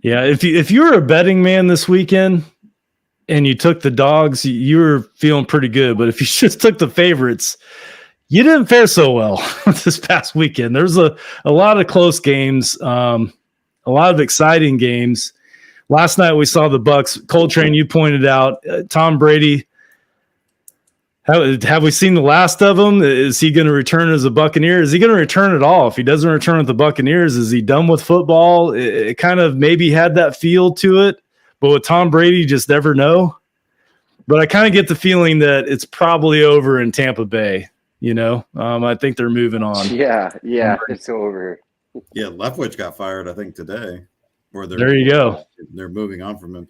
Yeah, if you were a betting man this weekend and you took the dogs, you were feeling pretty good. But if you just took the favorites, You didn't fare so well this past weekend. There's a lot of close games, a lot of exciting games. Last night we saw the Bucks. Coltrane, you pointed out Tom Brady. Have we seen the last of him? Is he going to return as a Buccaneer? Is he going to return at all? If he doesn't return with the Buccaneers, is he done with football? It kind of maybe had that feel to it, but with Tom Brady, you just never know. But I kind of get the feeling that it's probably over in Tampa Bay. I think they're moving on. Yeah, it's over. Yeah, Leftwich got fired, I think, today. There you go. They're moving on from him.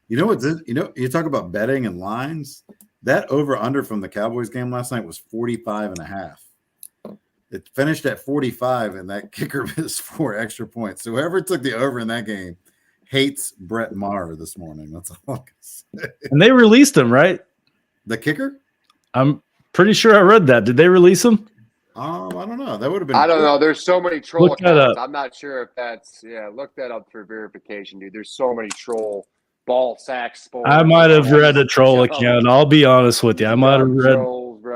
You know what's you talk about betting and lines. That over-under from the Cowboys game last night was 45.5. It finished at 45, and that kicker missed 4 extra points. So whoever took the over in that game hates Brett Maher this morning. That's all I can say. And they released him, right? The kicker? I'm pretty sure I read that. Did they release him? I don't know. That would have been. I don't know. There's so many troll Look that accounts. up. I'm not sure if that's look that up for verification, dude. There's so many troll ball sack sports. I might have read a troll account. I'll be honest with you. I might have read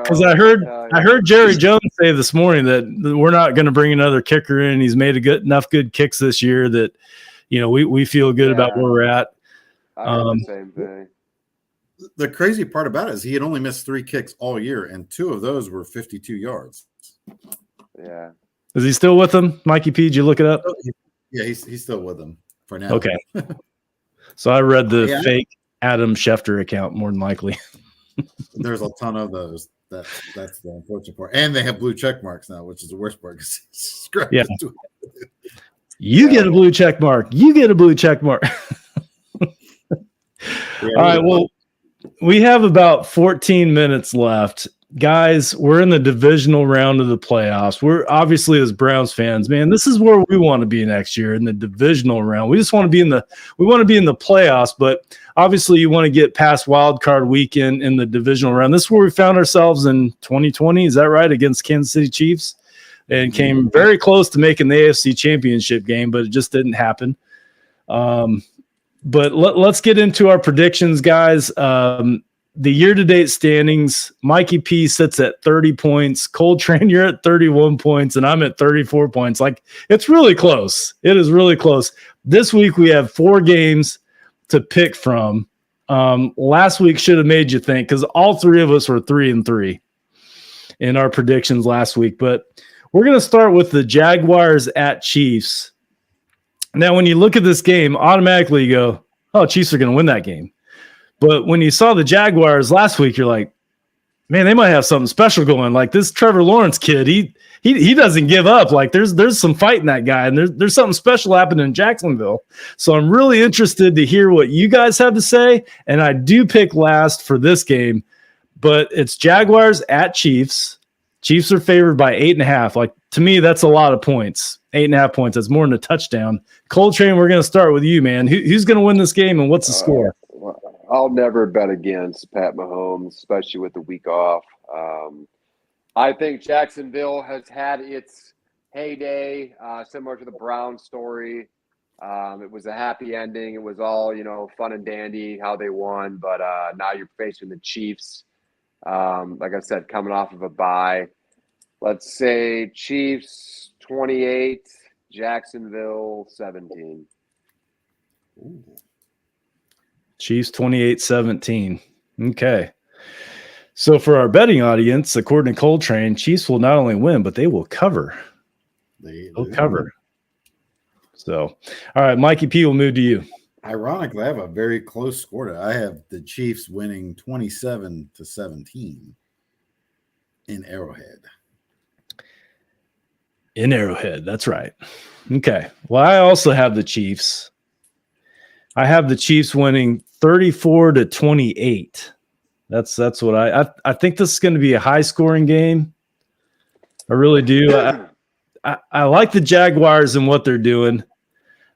because I heard Jerry Jones say this morning that we're not going to bring another kicker in. He's made enough good kicks this year that we feel good about where we're at. I heard the same thing. The crazy part about it is he had only missed 3 kicks all year, and 2 of those were 52 yards. Yeah. Is he still with them, Mikey P? Did you look it up? Yeah, he's still with them for now. Okay. So I read the fake Adam Schefter account more than likely. There's a ton of those. That's the unfortunate part. And they have blue check marks now, which is the worst part. Yeah. You get a blue check mark. You get a blue check mark. All right. Well, we have about 14 minutes left. Guys, we're in the divisional round of the playoffs. We're obviously, as Browns fans, man, this is where we want to be next year, in the divisional round. We just want to be in the playoffs, but obviously you want to get past wild card weekend in the divisional round. This is where we found ourselves in 2020. Is that right? Against Kansas City Chiefs, and came very close to making the AFC Championship game, but it just didn't happen. But let's get into our predictions, guys. The year-to-date standings, Mikey P sits at 30 points. Coltrane, you're at 31 points, and I'm at 34 points. It's really close. It is really close. This week we have 4 games to pick from. Last week should have made you think, because all 3 of us were 3-3 in our predictions last week. But we're going to start with the Jaguars at Chiefs. Now, when you look at this game, automatically you go, oh, Chiefs are going to win that game. But when you saw the Jaguars last week, you're like, man, they might have something special going. Like this Trevor Lawrence kid, he doesn't give up. Like there's some fight in that guy, and there's something special happening in Jacksonville. So I'm really interested to hear what you guys have to say. And I do pick last for this game, but it's Jaguars at Chiefs. Chiefs are favored by 8.5. Like to me, that's a lot of points. 8.5 points. That's more than a touchdown. Coltrane, we're going to start with you, man. Who's going to win this game, and what's the score? I'll never bet against Pat Mahomes, especially with the week off. I think Jacksonville has had its heyday, similar to the Browns story. It was a happy ending. It was all, fun and dandy how they won. But now you're facing the Chiefs. Like I said, coming off of a bye. Let's say Chiefs 28, Jacksonville 17. Ooh. Chiefs 28-17. Okay. So for our betting audience, according to Coltrane, Chiefs will not only win, but they will cover. They'll cover. So, all right, Mikey P, will move to you. Ironically, I have a very close score. I have the Chiefs winning 27-17 in Arrowhead. In Arrowhead, that's right. Okay. Well, I also have the Chiefs. I have the Chiefs winning 34-28. That's what I think this is going to be a high-scoring game. I really do. I like the Jaguars and what they're doing.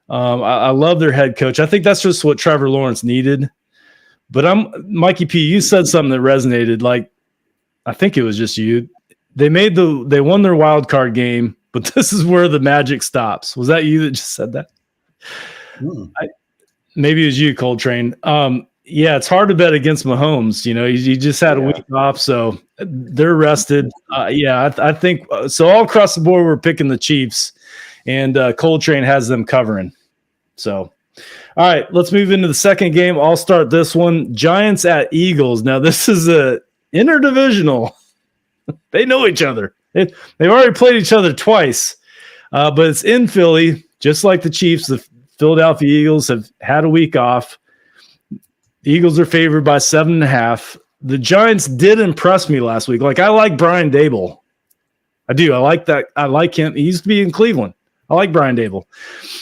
I love their head coach. I think that's just what Trevor Lawrence needed. But Mikey P, you said something that resonated. Like, I think it was just you. They won their wild card game, but this is where the magic stops. Was that you that just said that? Maybe it was you, Coltrane. Yeah, it's hard to bet against Mahomes. You know, he just had a week off, so they're rested. I think so. All across the board, we're picking the Chiefs, and Coltrane has them covering. So, all right, let's move into the second game. I'll start this one. Giants at Eagles. Now, this is a interdivisional. They know each other. They've already played each other twice, but it's in Philly, just like the Chiefs. The Philadelphia Eagles have had a week off. The Eagles are favored by 7.5. The Giants did impress me last week. Like, I like Brian Dable. I do. I like that. I like him. He used to be in Cleveland. I like Brian Dable.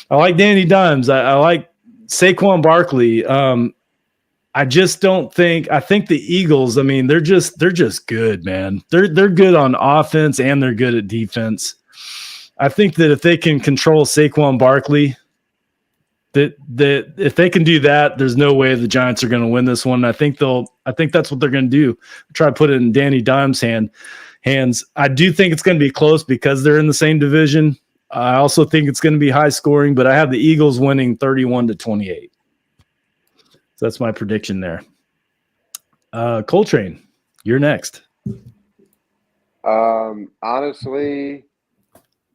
I like Danny Dimes. I like Saquon Barkley. I just don't think – I think the Eagles, I mean, they're just good, man. They're good on offense and they're good at defense. I think that if they can control Saquon Barkley – that if they can do that, there's no way the Giants are going to win this one. I think that's what they're going to do. Try to put it in Danny Dimes' hands. I do think it's going to be close because they're in the same division. I also think it's going to be high scoring, but I have the Eagles winning 31-28. So that's my prediction there. Coltrane, you're next. Honestly,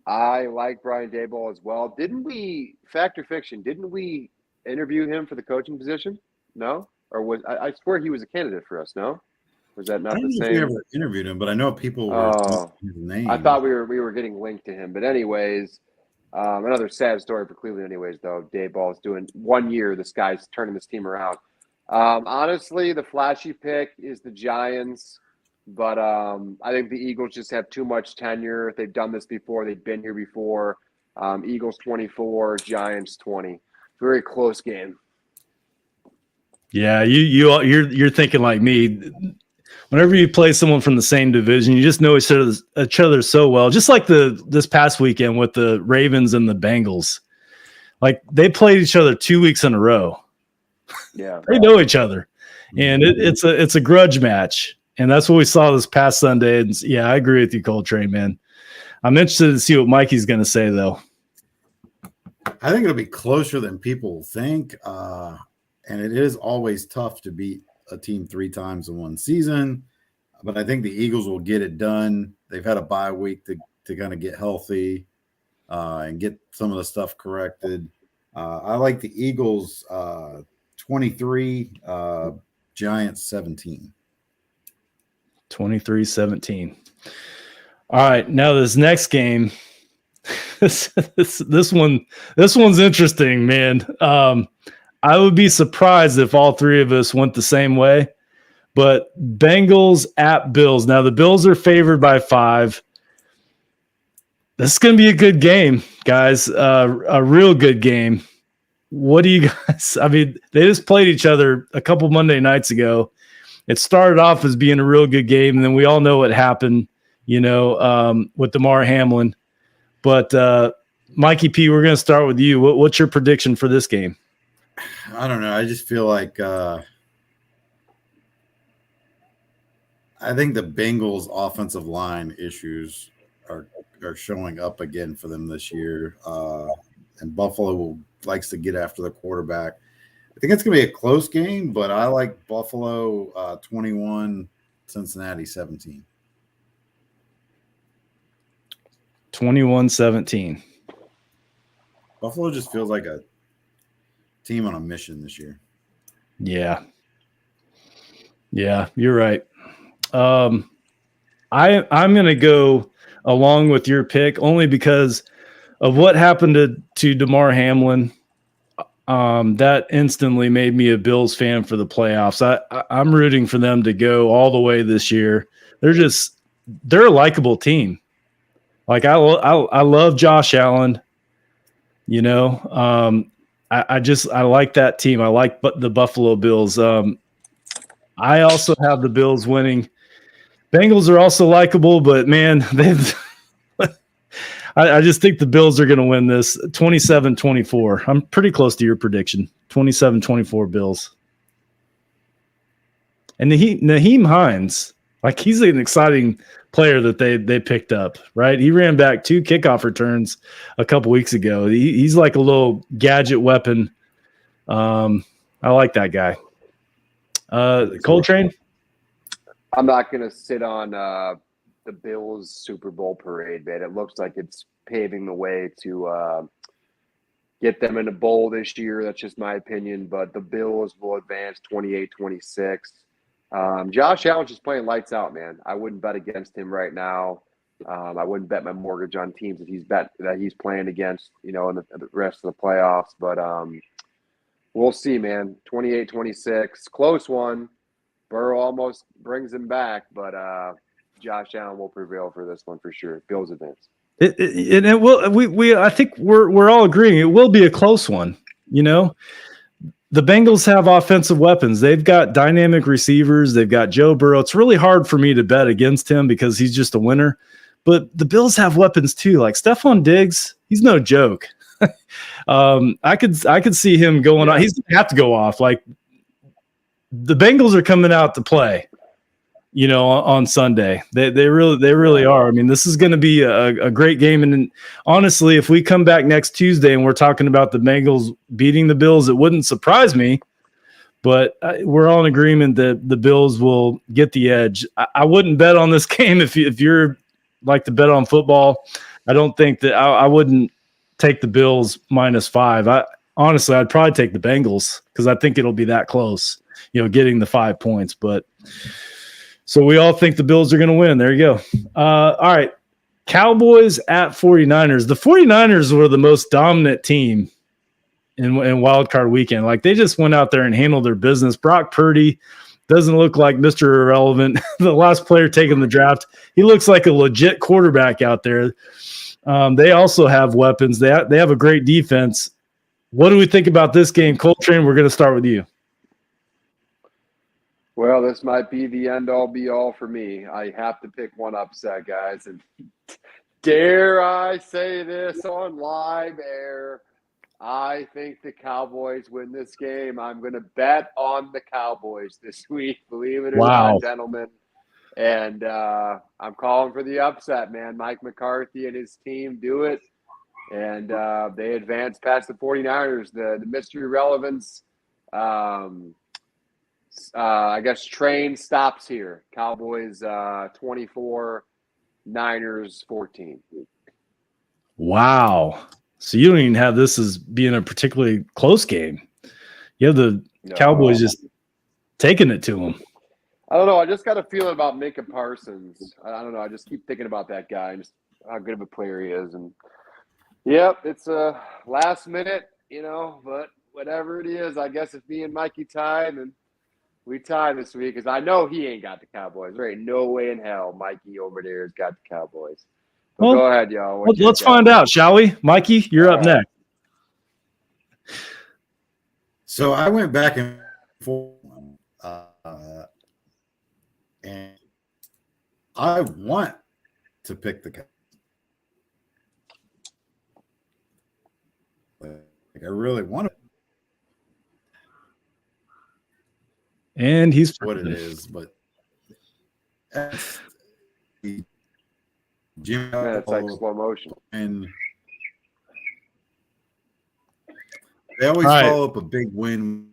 I like Brian Daboll as well. Didn't we, fact or fiction, didn't we interview him for the coaching position? No? Or was I swear he was a candidate for us, no? Was that not the same? I don't know if we ever interviewed him, but I know people were his name. I thought we were getting linked to him. But anyways, another sad story for Cleveland anyways, though. Daboll's doing 1 year. This guy's turning this team around. Honestly, the flashy pick is the Giants. But I think the Eagles just have too much tenure. They've done this before. They've been here before. Eagles 24, Giants 20. Very close game. Yeah, you're thinking like me. Whenever you play someone from the same division, you just know each other so well. Just like this past weekend with the Ravens and the Bengals. Like, they played each other 2 weeks in a row. Yeah, they know each other, and it's a grudge match. And that's what we saw this past Sunday. And yeah, I agree with you, Coltrane, man. I'm interested to see what Mikey's going to say, though. I think it'll be closer than people think. And it is always tough to beat a team 3 times in one season. But I think the Eagles will get it done. They've had a bye week to kind of get healthy and get some of the stuff corrected. I like the Eagles 23, Giants 17. 23-17. All right, now this next game, this one's interesting, man. I would be surprised if all three of us went the same way, but Bengals at Bills. Now the Bills are favored by 5. This is going to be a good game, guys. A real good game. What do you guys? I mean, they just played each other a couple Monday nights ago. It started off as being a real good game, and then we all know what happened, with Damar Hamlin. But Mikey P, we're going to start with you. What's your prediction for this game? I don't know. I just feel like I think the Bengals' offensive line issues are showing up again for them this year, and Buffalo likes to get after the quarterback. I think it's going to be a close game, but I like Buffalo 21, Cincinnati 17. 21-17. Buffalo just feels like a team on a mission this year. Yeah, you're right. I'm going to go along with your pick only because of what happened to Damar Hamlin. That instantly made me a Bills fan for the playoffs. I'm rooting for them to go all the way this year. They're a likable team. Like I love Josh Allen. I like that team. I like the Buffalo Bills. I also have the Bills winning. Bengals are also likable, but man, I just think the Bills are going to win this 27-24. I'm pretty close to your prediction. 27-24 Bills. And Nyheim Hines, like, he's an exciting player that they picked up, right? He ran back 2 kickoff returns a couple weeks ago. He's like a little gadget weapon. I like that guy. Coltrane? I'm not going to sit on the Bills Super Bowl parade, man. It looks like it's paving the way to get them in a bowl this year. That's just my opinion. But the Bills will advance 28-26. Josh Allen's just playing lights out, man. I wouldn't bet against him right now. I wouldn't bet my mortgage on teams that he's playing against, in the rest of the playoffs. But we'll see, man. 28-26, close one. Burrow almost brings him back, but Josh Allen will prevail for this one for sure. Bills advance. It will. I think we're all agreeing it will be a close one. The Bengals have offensive weapons. They've got dynamic receivers. They've got Joe Burrow. It's really hard for me to bet against him because he's just a winner. But the Bills have weapons too. Like Stephon Diggs, he's no joke. I could see him going on. He's gonna have to go off. Like the Bengals are coming out to play, on Sunday. They really are. I mean, this is going to be a great game. And honestly, if we come back next Tuesday and we're talking about the Bengals beating the Bills, it wouldn't surprise me. But we're all in agreement that the Bills will get the edge. I wouldn't bet on this game if you're like to bet on football. I don't think that I wouldn't take the Bills -5. Honestly, I'd probably take the Bengals because I think it'll be that close, getting the 5 points. But so we all think the Bills are going to win. There you go. All right. Cowboys at 49ers. The 49ers were the most dominant team in wild card weekend. Like they just went out there and handled their business. Brock Purdy doesn't look like Mr. Irrelevant, the last player taking the draft. He looks like a legit quarterback out there. They also have weapons. They have a great defense. What do we think about this game? Coltrane, we're going to start with you. Well, this might be the end-all, be-all for me. I have to pick one upset, guys. And dare I say this on live air, I think the Cowboys win this game. I'm going to bet on the Cowboys this week, believe it or not, gentlemen. And I'm calling for the upset, man. Mike McCarthy and his team do it. And they advance past the 49ers. The mystery relevance, I guess, train stops here. Cowboys 24, Niners 14. Wow. So you don't even have this as being a particularly close game. You have the Cowboys just taking it to them. I don't know. I just got a feeling about Micah Parsons. I don't know. I just keep thinking about that guy and just how good of a player he is. And yep, it's a last minute, but whatever it is, I guess if me and Mikey tied, and we tie this week because I know he ain't got the Cowboys. There ain't no way in hell Mikey over there has got the Cowboys. Well, go ahead, y'all. Let's find out, shall we? Mikey, you're up next. So I went back and forth, and I want to pick the Cowboys. I really want to. And he's what it is, but Jim, it's like slow motion, and they always follow up a big win.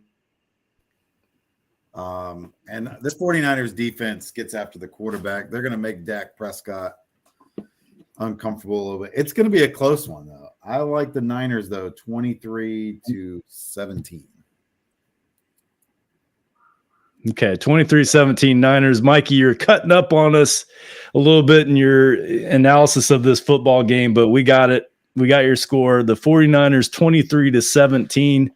And this 49ers defense gets after the quarterback. They're going to make Dak Prescott uncomfortable a little bit. It's going to be a close one, though. I like the Niners, though, 23-17. Okay, 23-17 Niners. Mikey, you're cutting up on us a little bit in your analysis of this football game, but we got it. We got your score. The 49ers 23-17.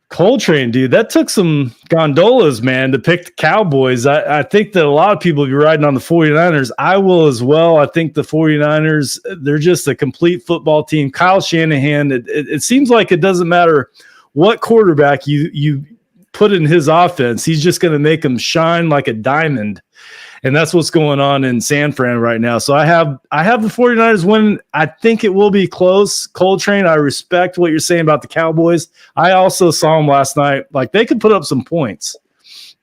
Coltrane, dude, that took some gondolas, man, to pick the Cowboys. I think that a lot of people will be riding on the 49ers. I will as well. I think the 49ers, they're just a complete football team. Kyle Shanahan, it seems like it doesn't matter what quarterback you put in his offense, he's just going to make them shine like a diamond. And that's what's going on in San Fran right now. So I have the 49ers winning. I think it will be close. Coltrane, I respect what you're saying about the Cowboys. I also saw them last night. Like, they could put up some points.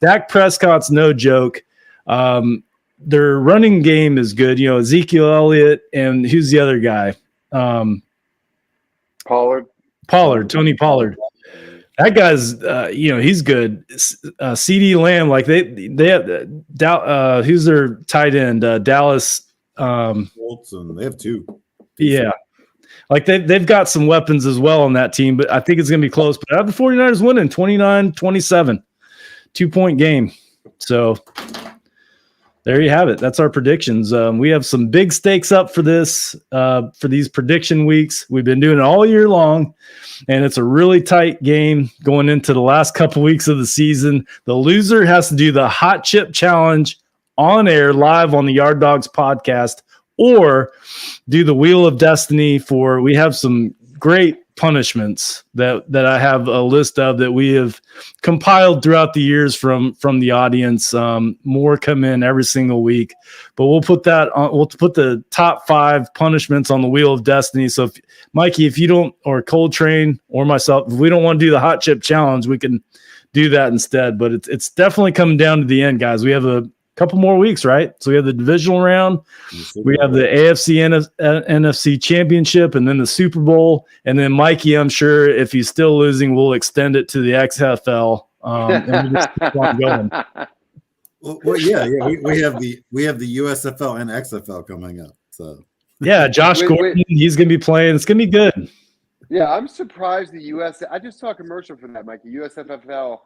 Dak Prescott's no joke. Their running game is good. Ezekiel Elliott, and who's the other guy? Pollard. Tony Pollard. That guy's, he's good. CD Lamb, like they have who's their tight end? Dallas. They have two. Yeah, like they've got some weapons as well on that team, but I think it's going to be close. But I have the 49ers winning 29-27, 2-point game. So there you have it. That's our predictions. We have some big stakes up for this, for these prediction weeks. We've been doing it all year long, and it's a really tight game going into the last couple weeks of the season. The loser has to do the Hot Chip Challenge on air live on the Yard Dawgs podcast, or do the Wheel of Destiny we have some great punishments that I have a list of that we have compiled throughout the years from the audience. More come in every single week, but we'll put that on. We'll put the top 5 punishments on the Wheel of Destiny. So Mikey, if you don't, or Coltrane or myself, if we don't want to do the Hot Chip Challenge, we can do that instead. But it's definitely coming down to the end, guys. We have a couple more weeks, right? So we have the divisional round, we have the AFC NFC championship, and then the Super Bowl. And then Mikey, I'm sure if he's still losing, we'll extend it to the XFL. And we'll just keep on going. Well, yeah. We have the USFL and XFL coming up. So yeah, Josh Gordon, he's going to be playing. It's going to be good. Yeah, I'm surprised I just saw a commercial for that, Mikey. USFL.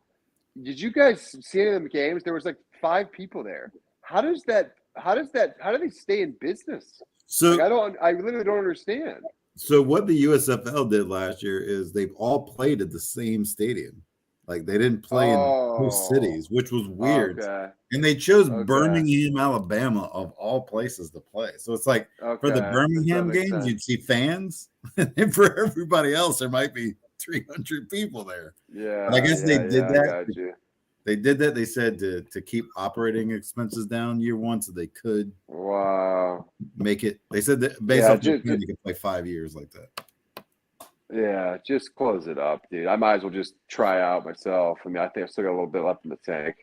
Did you guys see any of the games? There was like 5 people there. How do they stay in business? So I literally don't understand. So what the USFL did last year is they've all played at the same stadium. Like they didn't play in both cities, which was weird. Okay. And they chose Birmingham, Alabama of all places to play. So it's like for the Birmingham games, you'd see fans. And for everybody else, there might be 300 people there. Yeah. And I guess they did that. They did that. They said to keep operating expenses down year one, so they could make it. They said that basically they could play 5 years like that. Yeah, just close it up, dude. I might as well just try out myself. I mean, I think I still got a little bit left in the tank.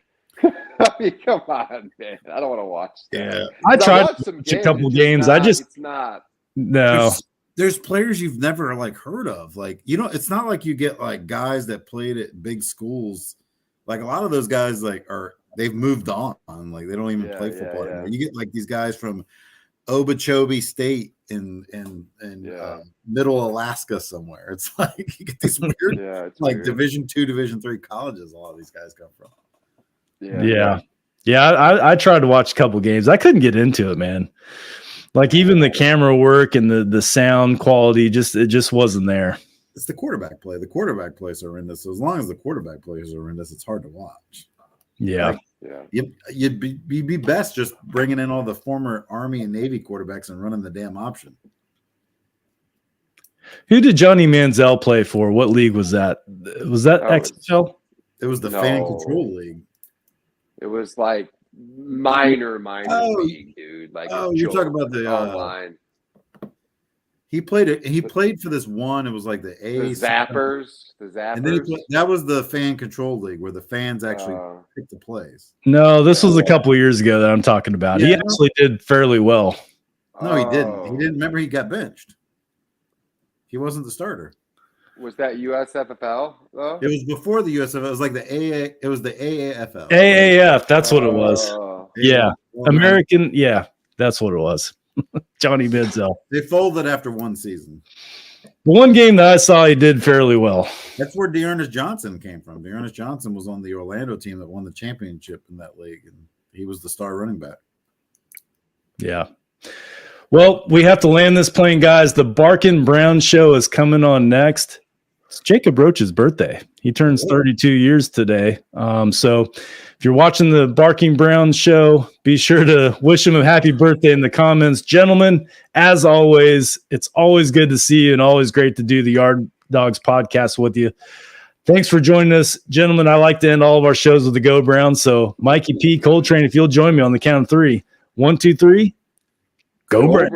I mean, come on, man. I don't want to watch that. Yeah, I tried a couple games. It's not. No. There's players you've never like heard of. Like, it's not like you get like guys that played at big schools. Like a lot of those guys they've moved on. Like they don't even play football anymore. You get like these guys from Okeechobee State in middle Alaska somewhere. It's like you get these weird weird. Division II, Division III colleges a lot of these guys come from. Yeah. I tried to watch a couple games. I couldn't get into it, man. Like even the camera work and the sound quality, it just wasn't there. It's the quarterback play. The quarterback play is horrendous. So as long as the quarterback play is horrendous, it's hard to watch. Yeah. You'd be best just bringing in all the former Army and Navy quarterbacks and running the damn option. Who did Johnny Manziel play for? What league was that? Was that XFL? It was the Fan Control League. It was like minor league, dude. Like you're talking about the online. He played for this one. It was like the Zappers. And then that was the Fan Control League where the fans actually picked the plays. No, this was a couple of years ago that I'm talking about. He actually did fairly well. No, he didn't. He didn't. Remember, he got benched. He wasn't the starter. Was that USFL though? It was before the USFL. It was like the AA. It was the AAFL. AAF. That's what it was. Yeah, American. Yeah, that's what it was. Johnny Manziel. They folded after one season. The one game that I saw, he did fairly well. That's where Dearness Johnson came from. Dearness Johnson was on the Orlando team that won the championship in that league, and he was the star running back. Yeah. Well, we have to land this plane, guys. The Barkin Brown Show is coming on next. It's Jacob Roach's birthday. He turns 32 years today. So if you're watching the Barking Brown Show, be sure to wish him a happy birthday in the comments. Gentlemen, as always, it's always good to see you and always great to do the Yard Dawgs podcast with you. Thanks for joining us. Gentlemen, I like to end all of our shows with the Go Browns. So Mikey P. Coltrane, if you'll join me on the count of 3. 1, 2, 3. Go Browns.